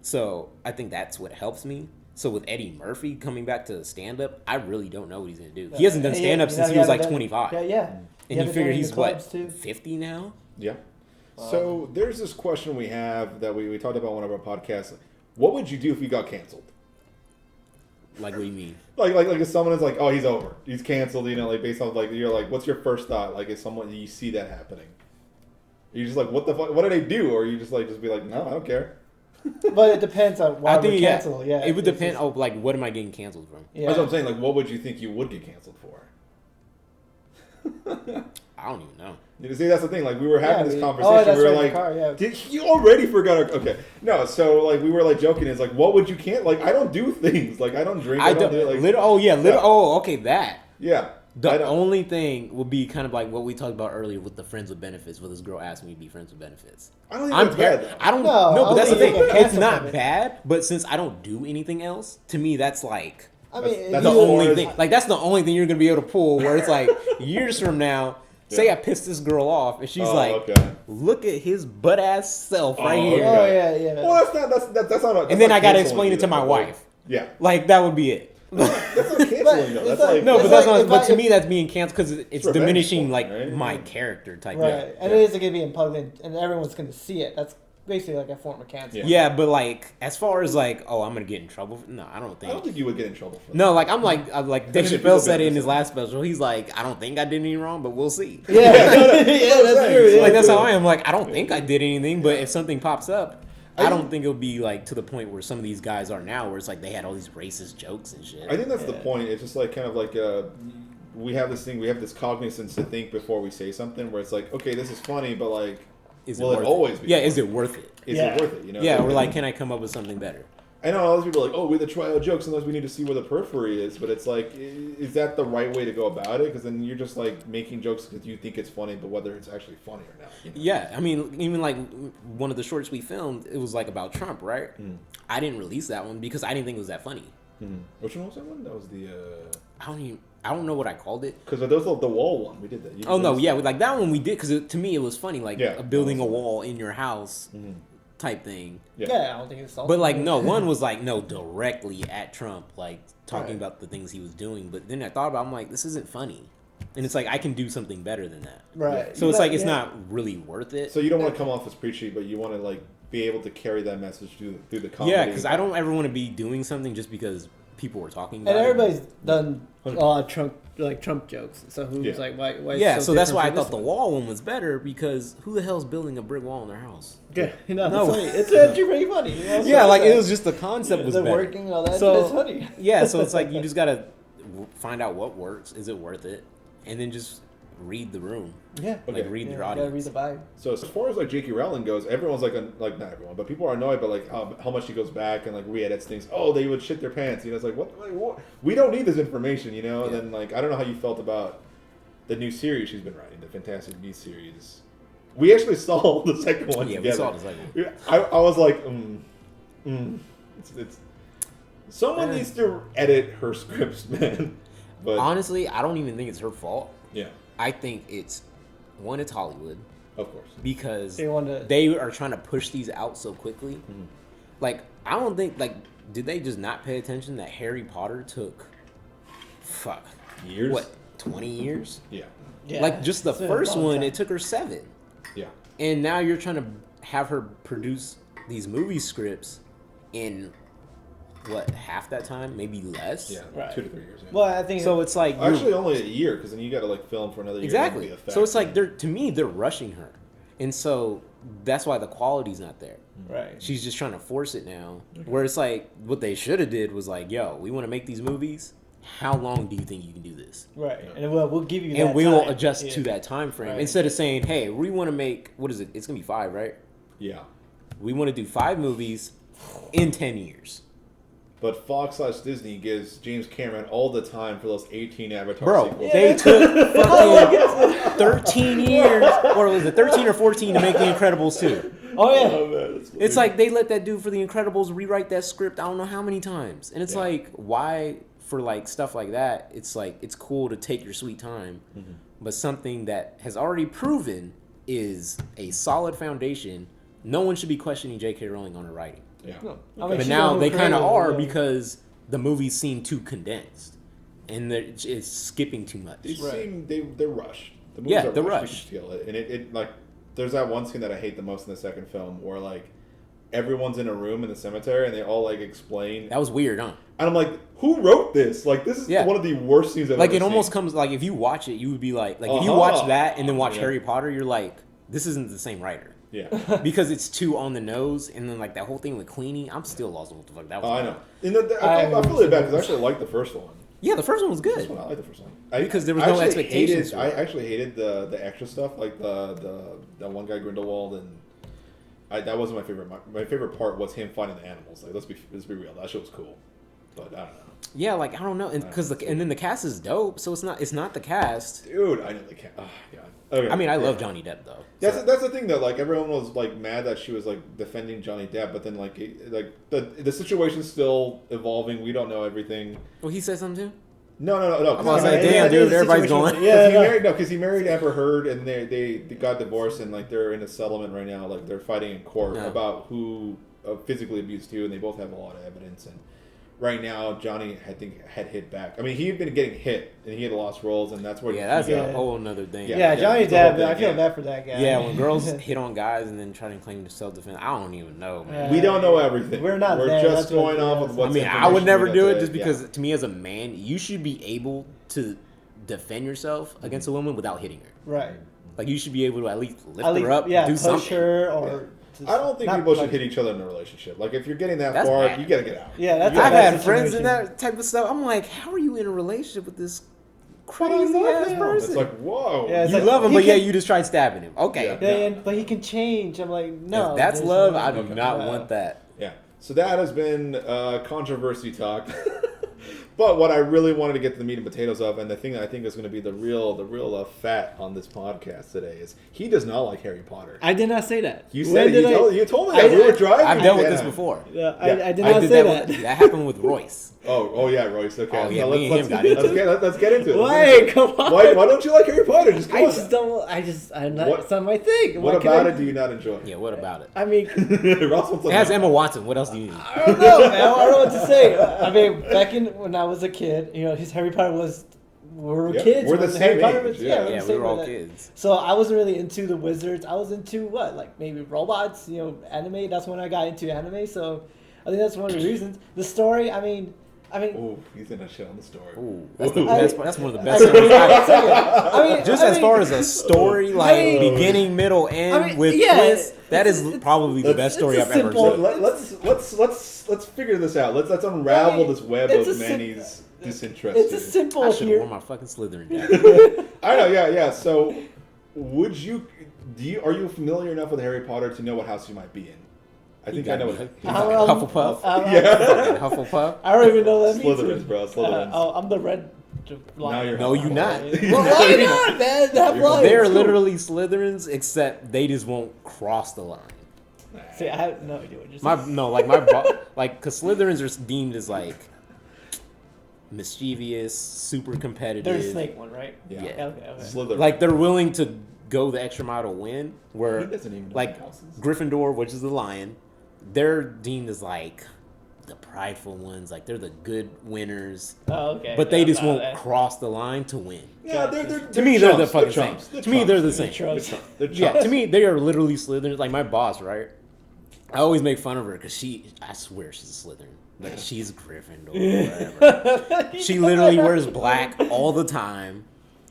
So I think that's what helps me. So with Eddie Murphy coming back to stand-up, I really don't know what he's gonna do. He hasn't done stand-up since he was like 25. Yeah. And you figure he's what, too? 50 now? Yeah. So there's this question we have that we talked about on one of our podcasts. What would you do if you got canceled? Like, what do you mean? Like if someone is like, oh, he's over, he's canceled, you know, like based off like you're like, what's your first thought? Like, if someone you see that happening, you're just like, what the fuck? What did they do? Or you just be like, no, I don't care. But it depends on why we're canceled. Yeah, it would depend. Oh, like, what am I getting canceled from? Yeah. That's what I'm saying. Like, what would you think you would get canceled for? I don't even know. You see, that's the thing. Like, we were having this Oh, conversation. that's We were right, like, the car, yeah. did you already forgot? Okay, no. So like, we were like joking. It's like, what would you can't? Like, I don't do things. Like, I don't drink. I don't do like. Oh, okay, that. Yeah. The only thing would be kind of like what we talked about earlier with the friends with benefits, where this girl asked me to be friends with benefits. I don't think that's bad, though. I don't No, know, but I that's the don't thing. think you get It's canceled from not it. bad, but since I don't do anything else, to me that's like I mean, That's the as only far thing. as- Like, that's the only thing you're gonna be able to pull. Where it's like years from now, say I pissed this girl off, and she's like, okay. "Look at his butt ass self right Oh, here," okay. Oh yeah. Well, that's not. and then not I gotta canceling explain you, it to my though. wife. Yeah. Like, that would be it. That's not canceling though. It's That's like- like No, but It's that's like not. if But I- to me, that's being canceled because it's revenge diminishing porn, like right? my character type. Right, thing. and it is gonna be in public, and everyone's gonna see it. That's basically like a form of canceling. Yeah, but like as far as like, oh, I'm gonna get in trouble. No, I don't I think. don't think you would get in trouble for that. No, like I'm like Dave If people Chappelle said it in benefit. his last special. He's like, I don't think I did anything wrong, but we'll see. Yeah, yeah, that's saying. true. Yeah. Like, that's how I am. Like, I don't think I did anything, but if something pops up, I I don't think- think it'll be like to the point where some of these guys are now, where it's like they had all these racist jokes and shit. I think that's the Yeah. point. It's just like kind of like we have this thing. We have this cognizance to think before we say something. Where it's like, okay, this is funny, but like, will it worth always be? Yeah, funny? is it worth it? Is Yeah. it worth it? You know? Yeah, or like, can I come up with something better? I know all those people are like, oh, we have to try out jokes. Sometimes we need to see where the periphery is. But it's like, is that the right way to go about it? Because then you're just like making jokes because you think it's funny, but whether it's actually funny or not. You know? Yeah, I mean, even like one of the shorts we filmed, it was like about Trump, right? I didn't release that one because I didn't think it was that funny. Which one was that one? That was the. I don't know what I called it. Because that was the wall one. We did that. You Oh did no, that. yeah, like that one we did because to me it was funny, like Yeah, building a that was- wall in your house type thing. Yeah, I don't think it's. But like no, one was like no directly at Trump, like talking Right. about the things he was doing. But then I thought about, I'm like, this isn't funny, and it's like I can do something better than that. Right. So it's like it's Yeah. not really worth it. So you don't want to come off as preachy, but you want to like be able to carry that message through the comedy. Yeah, because I don't ever want to be doing something just because people were talking about And it. everybody's done Trump jokes. So who's Yeah. like, why? Yeah, so that's different why I from this thought the one? wall one was better, because who the hell's building a brick wall in their house? Yeah, you know, No. it's funny. It's actually pretty funny. You know? Yeah, So like it's it was just the concept was the better. working all that. So- shit is funny. Yeah, so it's like you just gotta find out what works. Is it worth it? And then just read the room, Yeah. Okay. like read Yeah, your you gotta audience. read the vibe. So as far as like J.K. Rowling goes, everyone's like not everyone, but people are annoyed by like how much she goes back and like re-edits things. Oh, they would shit their pants. You know, it's like what? We don't need this information. You know, and Yeah. then like I don't know how you felt about the new series she's been writing, the Fantastic Beasts series. We actually saw the second one Yeah, together. we saw the second one. Yeah, I was like, it's someone Eh. needs to edit her scripts, man. But Honestly, I don't even think it's her fault. yeah, I think it's it's Hollywood, of course. because They want to. they are trying to push these out so quickly. Mm-hmm. Like, I don't think, like, did they just not pay attention that Harry Potter took Years. what, 20 years? Yeah, Yeah, Like, just the it's been a first long one, time. it took her 7. yeah. And now you're trying to have her produce these movie scripts in what, half that time, maybe less. Yeah, Right. 2 to 3 years. Yeah. Well, I think So it's like you're- Actually, only a year because then you got to like film for another year. exactly. and the So it's effects. like they're rushing her, and so that's why the quality's not there. right. She's just trying to force it now. Where it's like what they should have did was like, yo, we want to make these movies. How long do you think you can do this? Right, Yeah. and we'll give you. And that we'll time. adjust to Yeah. that time frame Right. instead of saying, hey, we want to make, what is it? It's gonna be 5, right? yeah. We want to do 5 movies in 10 years. But Fox/Disney gives James Cameron all the time for those 18 Avatar Bro, sequels. they took fucking 13 years, or was it 13 or 14 to make The Incredibles 2? Oh yeah. Oh, man, that's It's like they let that dude for The Incredibles rewrite that script I don't know how many times. And it's Yeah. like, why for like stuff like that, it's like, it's cool to take your sweet time. Mm-hmm. But something that has already proven is a solid foundation, no one should be questioning J.K. Rowling on her writing. Yeah. No. But she's now the they kind of creator, are yeah. because the movies seem too condensed. And it's skipping too much. They Right. seem they're rushed. The movies Yeah, are they're rushed. You can feel it, and it like there's that one scene that I hate the most in the second film where like everyone's in a room in the cemetery and they all like explain. That was weird, huh? And I'm like, who wrote this? Like this is Yeah. one of the worst scenes I've Like ever it almost seen. comes like if you watch it, you would be like if you Uh-huh. watch that and then watch Yeah. Harry Potter, you're like, this isn't the same writer. Yeah. Because it's too on the nose, and then like that whole thing with cleaning, I'm still lost on what the fuck that was. Oh, I about. know. And I feel really bad because I actually liked the first one. Yeah, the first one was This good. one, I like the first one. Because there was I no actually expectations for I it. actually hated the extra stuff, like the one guy Grindelwald, and that wasn't my favorite. My favorite part was him finding the animals. Like let's be real, that shit was cool. But I don't know, Yeah, like I don't know, and and then the cast is dope, so it's not the cast. dude. I know they can't. Oh god. Okay. I mean, I love Johnny Depp though. That's the thing though. Like everyone was like mad that she was like defending Johnny Depp, but then like the situation's still evolving. We don't know everything. Well, he said something too. No. I was like, Yeah, damn, that dude, is the everybody's situation. going. Yeah, Because he married Amber Heard, and they got divorced, and like they're in a settlement right now. Like they're fighting in court Yeah. about who physically abused who, and they both have a lot of evidence. And right now, Johnny I think had hit back. I mean, he had been getting hit, and he had lost roles, and that's where Yeah, that's he got, a whole nother thing. Yeah. Yeah, Johnny it's the whole Depp. I thing, feel yeah. bad for that guy. Yeah, when girls hit on guys and then try to claim self defense, I don't even know, man. We don't know everything. We're not We're there, just that's what- going off yeah. of what's. I mean, I information would never we do got it today. just because to me as a man, you should be able to defend yourself against a woman without hitting her. Right. Like you should be able to at least lift At least, her up, yeah, do push something. her or. just I don't think not people should like- hit each other in a relationship. Like if you're getting that That's far, bad. you gotta get out. Yeah, that's. a I've bad had friends in situation. that type of stuff. I'm like, how are you in a relationship with this But I crazy love ass him. person? It's like whoa. Yeah, it's You like, love him, he but yeah, can- you just tried stabbing him. Okay, Yeah. Yeah, but he can change. I'm like, no. if that's there's love, no- I do Okay. not Yeah. want that. Yeah. So that has been controversy talk. But what I really wanted to get to the meat and potatoes of, and the thing that I think is going to be the real fat on this podcast today is he does not like Harry Potter. I did not say that. You When said did I- you told me that we were driving. I've dealt with yeah. this before. Yeah, Yeah. I did I not did say that. that. That happened with Royce. Oh yeah, Royce. Okay. Oh, yeah, So me and him got into let's get into it. Why? Come on. Why don't you like Harry Potter? Just come I on. just don't. I'm not. What- It's not my thing. What Why can about I- it do you not enjoy? Yeah, what about it? I mean, Ross wants to It has know. Emma Watson. What else do you need? I don't know, man. I don't know what to say. I mean, back in when I was a kid, his Harry Potter was. We were Yeah, kids. we're the when same Harry Potter age, was, yeah. we're Yeah, the we same were all age. kids. So I wasn't really into the wizards. I was into what, like maybe robots, anime. That's when I got into anime. So I think that's one of the reasons. The story, I mean, Oh, he's gonna shit on the story. Ooh, that's the Ooh. best. That's one of the I best. mean, stories I've- I mean, Just as far as a story, like mean- beginning, middle, end I mean, with yeah, twists, that is it's- probably the best story it's a I've ever simple- seen. Let's figure this out. Let's unravel this web it's of a sim- Manny's disinterest. it's a here. simple I should have here. worn my fucking Slytherin jacket. I know, yeah. So, are you familiar enough with Harry Potter to know what house you might be in? I think I know what. Hufflepuff. Yeah. Hufflepuff. I don't even know that means. Slytherins, bro. Slytherins. I'm the red. Now you're No, you not. Well, why not, man? That You're- line. They're It's cool. literally Slytherins, except they just won't cross the line. See, I have no idea what you're saying. Cause Slytherins are deemed as like mischievous, super competitive. They're the snake one, right? Yeah. Yeah. Okay. Slytherin. Like they're willing to go the extra mile to win. Where He doesn't even know like the houses. Gryffindor, which is the lion, they're deemed as like the prideful ones. Like they're the good winners, Oh, okay. but they Yeah, just I'm won't not- cross the line to win. Yeah, they're To me, they're the chumps. fucking chumps. same. To me, they're the same. Trust. They're Yeah, chumps. to me, they are literally Slytherins. Like my boss, right? I always make fun of her because I swear she's a Slytherin. Like she's Gryffindor or whatever. She literally wears black all the time.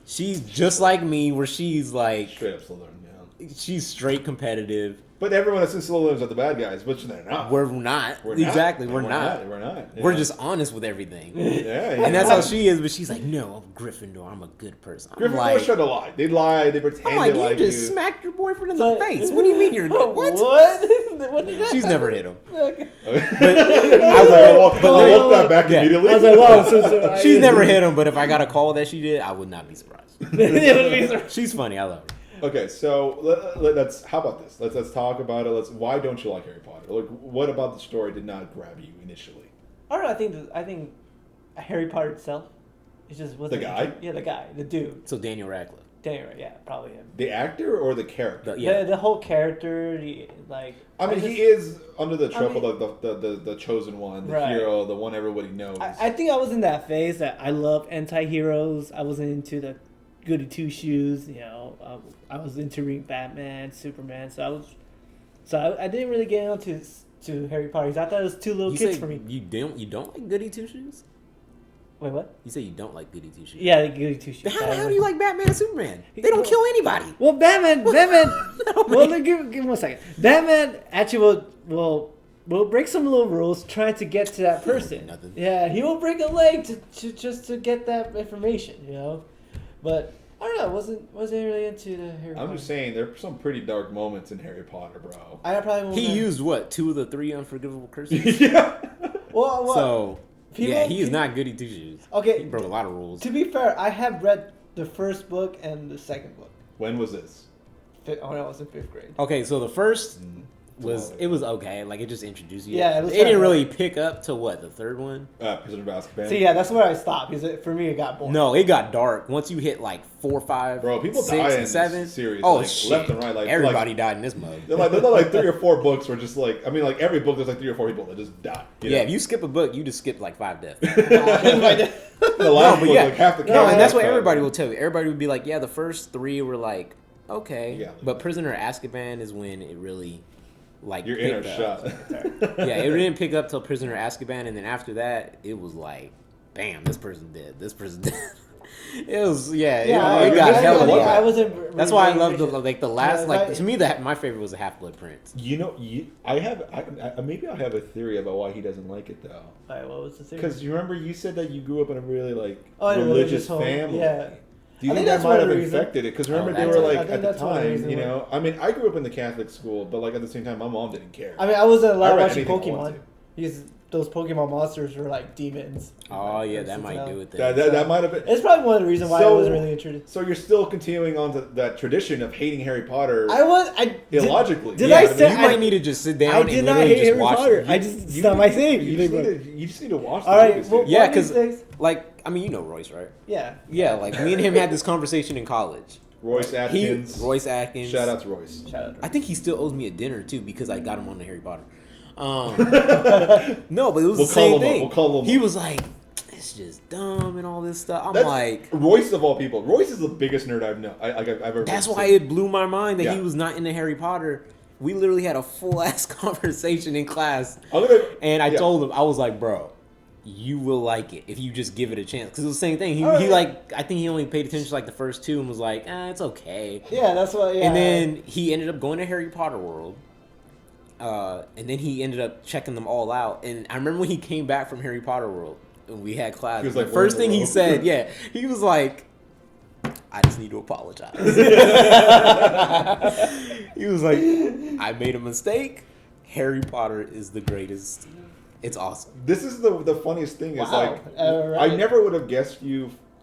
She's just like me, where she's like, Straight up Slytherin. she's straight competitive. But everyone assumes Solo Limbs are the bad guys, which they're not. We're not. We're not. Exactly, And we're not. We're not. Yeah. We're just honest with everything. Yeah. And that's how she is, but she's like, no, I'm Gryffindor. I'm a good person. I'm Gryffindors like, try to lie. They lie. They pretend I'm like, they you like just you. smacked your boyfriend in the face. What do you mean you're good? What? What did that She's never hit him. Okay. I walked that back Yeah. immediately. I was like, wow, so She's never hit him, but if I got a call that she did, I would not be surprised. It would be She's funny. I love her. Okay, so let's. How about this? Let's talk about it. Why don't you like Harry Potter? Like, what about the story did not grab you initially? I don't know. I think Harry Potter itself. It's just wasn't The guy? Yeah, the guy, the dude. So Daniel Radcliffe. Daniel, yeah, probably him. The actor or the character? The whole character, I mean, he is under the trope of the chosen one, the hero, the one everybody knows. I think I was in that phase that I love anti-heroes. I wasn't into the goody two shoes. You know, I was into reading Batman, Superman. So I didn't really get into to Harry Potter. I thought it was too little kids for me. You don't like goody two shoes? Wait, what? You say you don't like goody two shoes? Yeah, the goody two shoes. How do you like Batman and Superman? They don't kill anybody. Well, Batman. Well, give me 1 second. Batman actually will break some little rules trying to get to that person. Nothing. Yeah, he will break a leg to just to get that information. You know, but I don't know. Wasn't really into the Harry Potter. I'm just saying there are some pretty dark moments in Harry Potter, bro. I probably won't He used what? 2 of the 3 unforgivable curses. Yeah. Well, what? So he is not goody two shoes. Okay, He broke a lot of rules. To be fair, I have read the first book and the second book. When was this? When I was in 5th grade. Okay, so the first was okay. Like it just introduced you. Yeah, it didn't really pick up to what, the third one. Prisoner of Azkaban. So yeah, that's where I stopped because for me it got boring. No, it got dark once you hit like 4, 5, Bro, people 6, die and in 7. this series. Oh like, shit! left and right. Like Everybody died in this mode. They're like 3 or 4 books were just like. I mean, like every book there's like 3 or 4 people that just die. You know? Yeah, if you skip a book, you just skip like 5 deaths. The last book, like half the No, and that's what cast everybody will tell you. Everybody would be like, yeah, the first 3 were like, okay. Yeah. But Prisoner of Azkaban is when it really, like, Your inner picked shot. up. Yeah, it didn't pick up till Prisoner of Azkaban, and then after that, it was like, bam, this person dead. This person dead. It was, it got hella dark. I wasn't. Really That's why I love patient. the last, Yeah, to me, my favorite was the Half-Blood Prince. You know, maybe I have a theory about why he doesn't like it though. Alright, what was the theory? Because you remember you said that you grew up in a really like in a religious home. family. Yeah. Do you I think think that that's might one have of the reasons. infected it? Because remember they that's were it. I like think at the that's one of the time, reasons you why. know. I mean, I grew up in the Catholic school, but like at the same time, my mom didn't care. I mean, I wasn't allowed read watching anything I wanted Pokemon because those Pokemon monsters were like demons. Oh, yeah, that might do it then. That might have been. It's probably one of the reasons why I wasn't really interested. So you're still continuing on to that tradition of hating Harry Potter illogically. Did Yeah, I say you might need to just sit down I and did not literally hate just Harry watch Potter. it. I just it's not my thing. You just need to watch the All right, movies, well, dude. Yeah, one of these because, days- like, I mean, you know Royce, right? Yeah. Yeah, like, me and him had this conversation in college. Royce Atkins. Royce Atkins. Shout out to Royce. Shout out. I think he still owes me a dinner, too, because I got him on the Harry Potter. No, but it was We'll the same call him up. thing. We'll call him He up. was like, it's just dumb and all this stuff. I'm That's like... Royce of all people. Royce is the biggest nerd I've ever. That's seen. why it blew my mind that Yeah. he was not into Harry Potter. We literally had a full ass conversation in class, and I told him, I was like, "Bro, you will like it if you just give it a chance." Because it was the same thing. He like, I think he only paid attention to like the first 2 and was like, "It's okay." Yeah, that's what. Yeah. And then he ended up going to Harry Potter World. And then he ended up checking them all out. And I remember when he came back from Harry Potter World and we had class. He was The like, first "Where in thing the he world?" said, he was like, "I just need to apologize." He was like, "I made a mistake. Harry Potter is the greatest. It's awesome." This is the funniest thing is Wow. like Right. I never would have guessed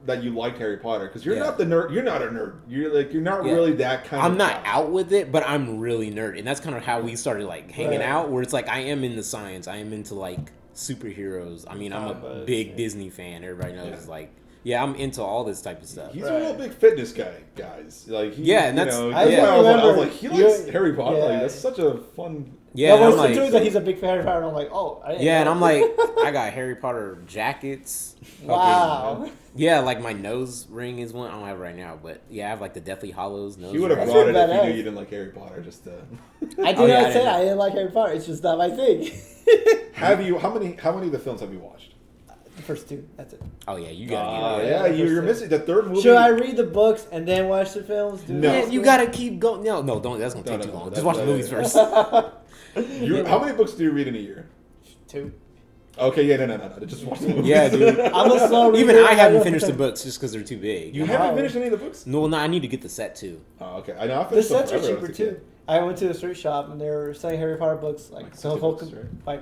that you liked Harry Potter because you're not the nerd. You're not a nerd. You're not really that kind. I'm of not guy. out with it, but I'm really nerdy, and that's kind of how we started like hanging Right. out. Where it's like I am into science, I am into like superheroes. I mean, I'm a big Disney fan. Everybody knows, like, yeah, I'm into all this type of stuff. He's a real big fitness guy, guys. Like, And that's that's I why I was remember like, he likes you- Harry Potter. yeah. Like, that's such a fun. Yeah, Yeah, and when I'm it's like, that he's a big fan of Harry Potter, I'm like, oh, I didn't yeah, and know. I'm like, I got Harry Potter jackets. Wow. Okay. Yeah, like my nose ring is one. I don't have it right now, but yeah, I have like the Deathly Hollows nose He would have ring. brought it if That's he knew badass. you didn't like Harry Potter. Just to... I did Oh, yeah, not I say didn't I didn't like Harry Potter. It's just not my thing. Have you? How many of the films have you watched? The first two. That's it. Oh yeah, you gotta get it. Yeah, you're missing the third movie. Should I read the books and then watch the films? No. Yeah, you gotta keep going. No, don't. That's gonna take too long. Just watch the movies first. How many books do you read in a year? 2. Okay, yeah, no. Just watch the movies. Yeah, dude. I'm a slow reader. Even I haven't finished the books just because they're too big. You haven't finished any of the books? No, I need to get the set too. Oh, okay. I know. I The finished them sets are forever cheaper as a kid. too. I went to the thrift shop and they were selling Harry Potter books like Like so $50, whole right?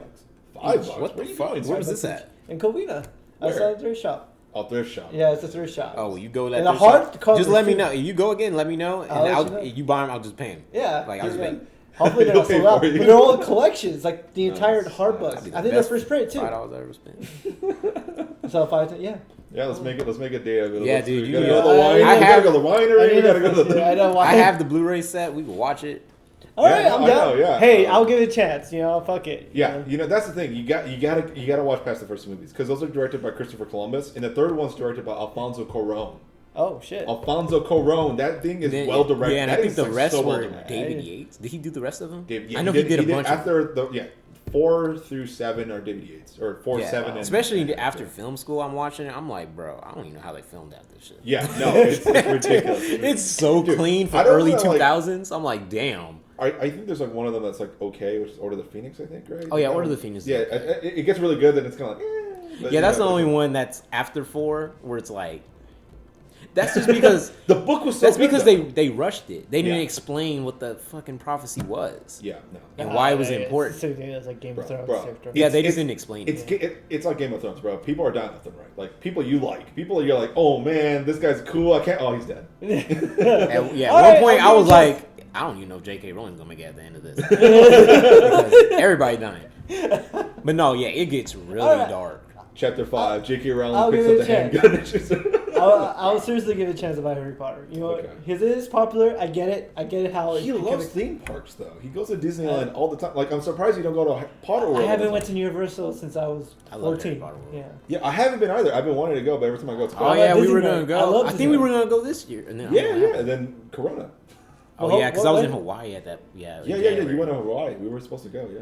$5. $5. What the are you fuck? doing? Where was this at? In Covina. I Where? saw a thrift shop. Oh, thrift shop. Yeah, it's a thrift shop. Oh, well, you go to that. And a thrift shop. hardcover Just let me too. know. If you go again, let me know, and I'll let I'll, you know. you buy them. I'll just pay them. Yeah. Like I'll just yeah. pay. Hopefully they're He'll not pay sold out. for you. But they're all collections, like the Nice. entire hard That'd books. be the I think they're best first print too. $5 I ever spent. So 5, yeah. Yeah, let's make a day of it. Yeah, Let's- dude, We you gotta know- go to the wine. I We have- gotta go to the winery. We gotta go to the. I know why. I have the Blu-ray set. We can watch it. All right, Yeah, I'm I down. know, yeah. Hey, I'll give it a chance. You know, fuck it. Yeah, that's the thing. You gotta watch past the first movies because those are directed by Christopher Columbus, and the third one's directed by Alfonso Cuarón. Oh shit. Alfonso Cuarón, that thing is Then- well directed. Yeah, and I That think is, the like, rest so well were directed. David Yates. Did he do the rest of them? Yeah, I know he did a bunch of. after the 4 through 7 are David Yates or 4, Yeah, 7, and especially after film school, I'm watching it. I'm like, bro, I don't even know how they filmed out this shit. Yeah, no, it's ridiculous. It's so Dude, clean for I don't early know, like- 2000s. I'm like, damn. I think there's like one of them that's like okay, which is Order of the Phoenix, I think, right? Oh yeah, Order of the Phoenix. Yeah, it gets really good, then it's kind of like. But, Yeah, that's the but- only one that's after 4 where it's like. That's just because The book was so that's good, because though. they rushed it. They didn't Yeah. explain what the fucking prophecy was. Yeah, no. And why it was It's important. the same thing as like Game of Thrones. Bro. character. Yeah, they It's- just didn't explain It's it. it's like Game of Thrones, bro. People are dying left and right. Like people you like, people you're like, oh man, this guy's cool. I can't. Oh, he's dead. At All one right, point, I'll I give was it a chance. like, I don't even know if J.K. Rowling's gonna make it at the end of this. Because everybody done it. But no, yeah, it gets really All right. dark. Chapter 5, J.K. I'll Rowling picks give up it the a chance. handgun. And she's I'll seriously give it a chance about Harry Potter. You know, Okay. his it is popular. I get it. I get it. How he it loves can- theme parks though. He goes to Disneyland all the time. Like I'm surprised you don't go to Potter World. I all haven't the went time. to Universal since I was I love 14. Harry Potter World. Yeah. Yeah, I haven't been either. I've been wanting to go, but every time I go, it's Oh closed. yeah, we Disneyland. were gonna I go. love I think we Disneyland. were gonna go this year. And then Yeah. And then Corona. Oh Well, yeah, because I was in what- Hawaii at that. Yeah. in Yeah. January. You went to Hawaii. We were supposed to go. Yeah.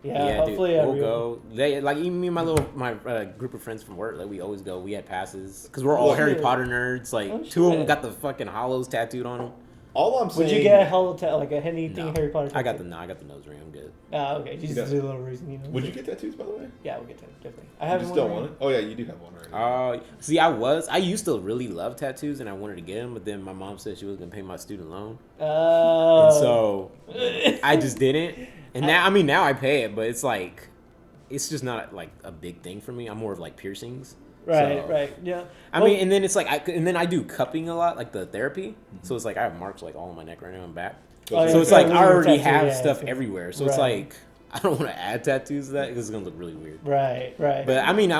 Yeah. Dude, hopefully, we'll I go. They like even me and my group of friends from work. Like we always go. We had passes because we're all Oh, Harry shit. Potter nerds. Like Oh, 2 of them shit. got the fucking hollows tattooed on them. All I'm saying. Would you get a like anything No. Harry Potter? I got the nose ring. I'm good. Oh, okay. Just does. a little reason, you know. Would you get tattoos, by the way? Yeah, we'll get that definitely. I You have just don't want it? Oh yeah, you do have one already. See, I used to really love tattoos and I wanted to get them, but then my mom said she was gonna pay my student loan, Oh. and so I just didn't. And now I pay it, but it's like it's just not like a big thing for me. I'm more of like piercings. Right. So- Right. Yeah. I mean, and then it's like I do cupping a lot, like the therapy. So it's like I have marks like all on my neck right now and back. Oh, yeah, So it's for like a I already tattoo, have yeah, stuff it's- everywhere. So it's right. like I don't want to add tattoos to that because it's gonna look really weird. Right. Right. But I mean,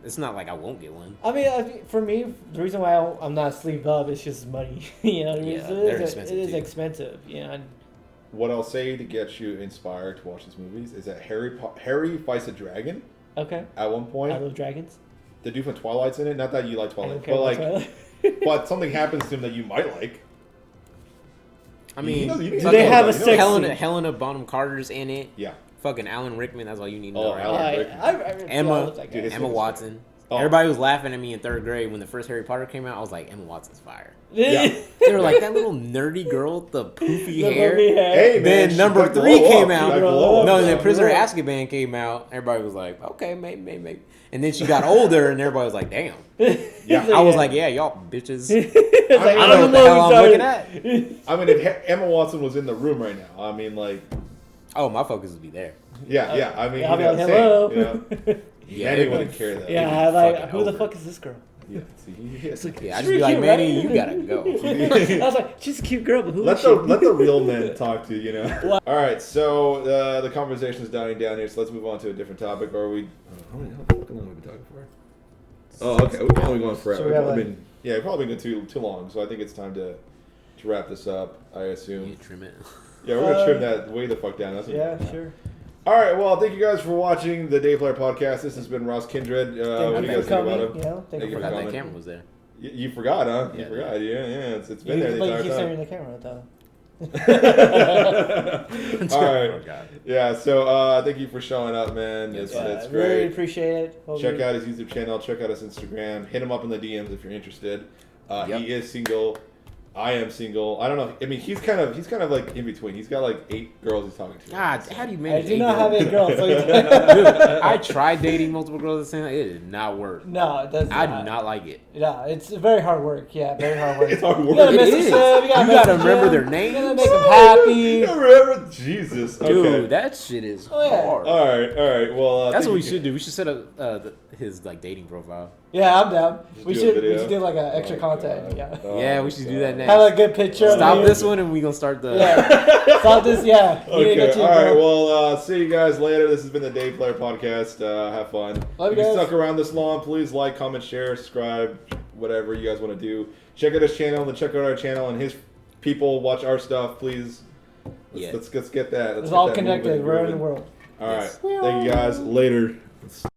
it's not like I won't get one. I mean, for me, the reason why I'm not sleeved up is just money. You know what I mean? Yeah, So they're it expensive, is too. expensive. You know. What I'll say to get you inspired to watch these movies is that Harry fights a dragon Okay. at one point. I love dragons. The dude from Twilight's in it. Not that you like I Twilight, don't care but like, about Twilight. but something happens to him that you might like. I mean, you Do they have a fucking- sex- Helena Bonham Carter's in it. Yeah. Fucking Alan Rickman. That's all you need to Oh, know. Right Alan there. Rickman. I Emma, love that guy. Dude, his Emma name is- Watson. Oh. Everybody was laughing at me in 3rd grade when the first Harry Potter came out. I was like, Emma Watson's fire. Yeah. They were like that little nerdy girl with the poofy The hair. movie hair. Hey man, Then she number got the 3 glow came up. She out. got glow up. No, and Yeah, then Prisoner of right. Azkaban came out. Everybody was like, okay, maybe. And then she got older, and everybody was like, damn. Yeah. I was like, yeah, y'all bitches. It's like, I know what the hell I'm looking at. I mean, if Emma Watson was in the room right now, I mean, like, Oh, my focus would be there. yeah. I mean, I'll you be know, like, same, hello. you know? Yeah, Manny wouldn't care that. Yeah, It'd be I like, fucking who the over. fuck is this girl? Yeah. See, it's like, Yeah, I'd She's just be like, cute, Manny, right? you gotta go. I was like, she's a cute girl, but who let is the she? let the real men talk to you, you know. All right, so the conversation is dying down here, so let's move on to a different topic. Or we? How fucking long have we been talking for? Oh, okay. We've probably gone forever. So we have, We've like- been, yeah, we've probably been too long. So I think it's time to wrap this up. I You assume. trim it. Yeah, we're gonna trim that way the fuck down. That's Yeah, sure. All right. Well, thank you guys for watching the Day Player Podcast. This has been Ross Kindred. What do Thank you you guys for think about coming. him? You know, thank Thank you you for for Forgot coming. that coming. camera was there. You forgot, huh? You Yeah, forgot. Yeah. It's been You there the like entire keep time. staring at the camera though. All right. Oh, God. Yeah. So thank you for showing up, man. It's Really great. appreciate it. Hope Check you- out his YouTube channel. Check out his Instagram. Hit him up in the DMs if you're interested. Yep. He is single. I am single. I don't know. I mean, he's kind of like in between. He's got like 8 girls he's talking to. God, how do you I manage? do 8 not have girls? 8 girls. So Dude, I tried dating multiple girls at the same time. It did not work. no, it does I not. do not like it. No, it's very hard work. Yeah, very hard work. It's hard You work. gotta It message is. them, You gotta message remember them, their You names. gotta make them happy. Remember? Jesus. Okay. Dude, that shit is Oh, yeah. hard. All right. Well, That's thank what we you. should do. We should set up his like dating profile. Yeah, I'm down. Just We do a should video? do like an extra Oh, content. God. Yeah. Oh, Yeah, my we should do God. that next. Have a good picture. Stop of this you. one and we gonna start the. Yeah. Stop this. Yeah. You Okay. get you, All right. bro. Well, see you guys later. This has been the Day Player Podcast. Have fun. Love If you you guys. stuck around this long, please like, comment, share, subscribe, whatever you guys want to do. Check out his channel, then check out our channel and his people. Watch our stuff, please. Let's get that. Let's It's get all that connected. moving, We're in the grooving. world. All right. Yes. Thank you guys. Later. Let's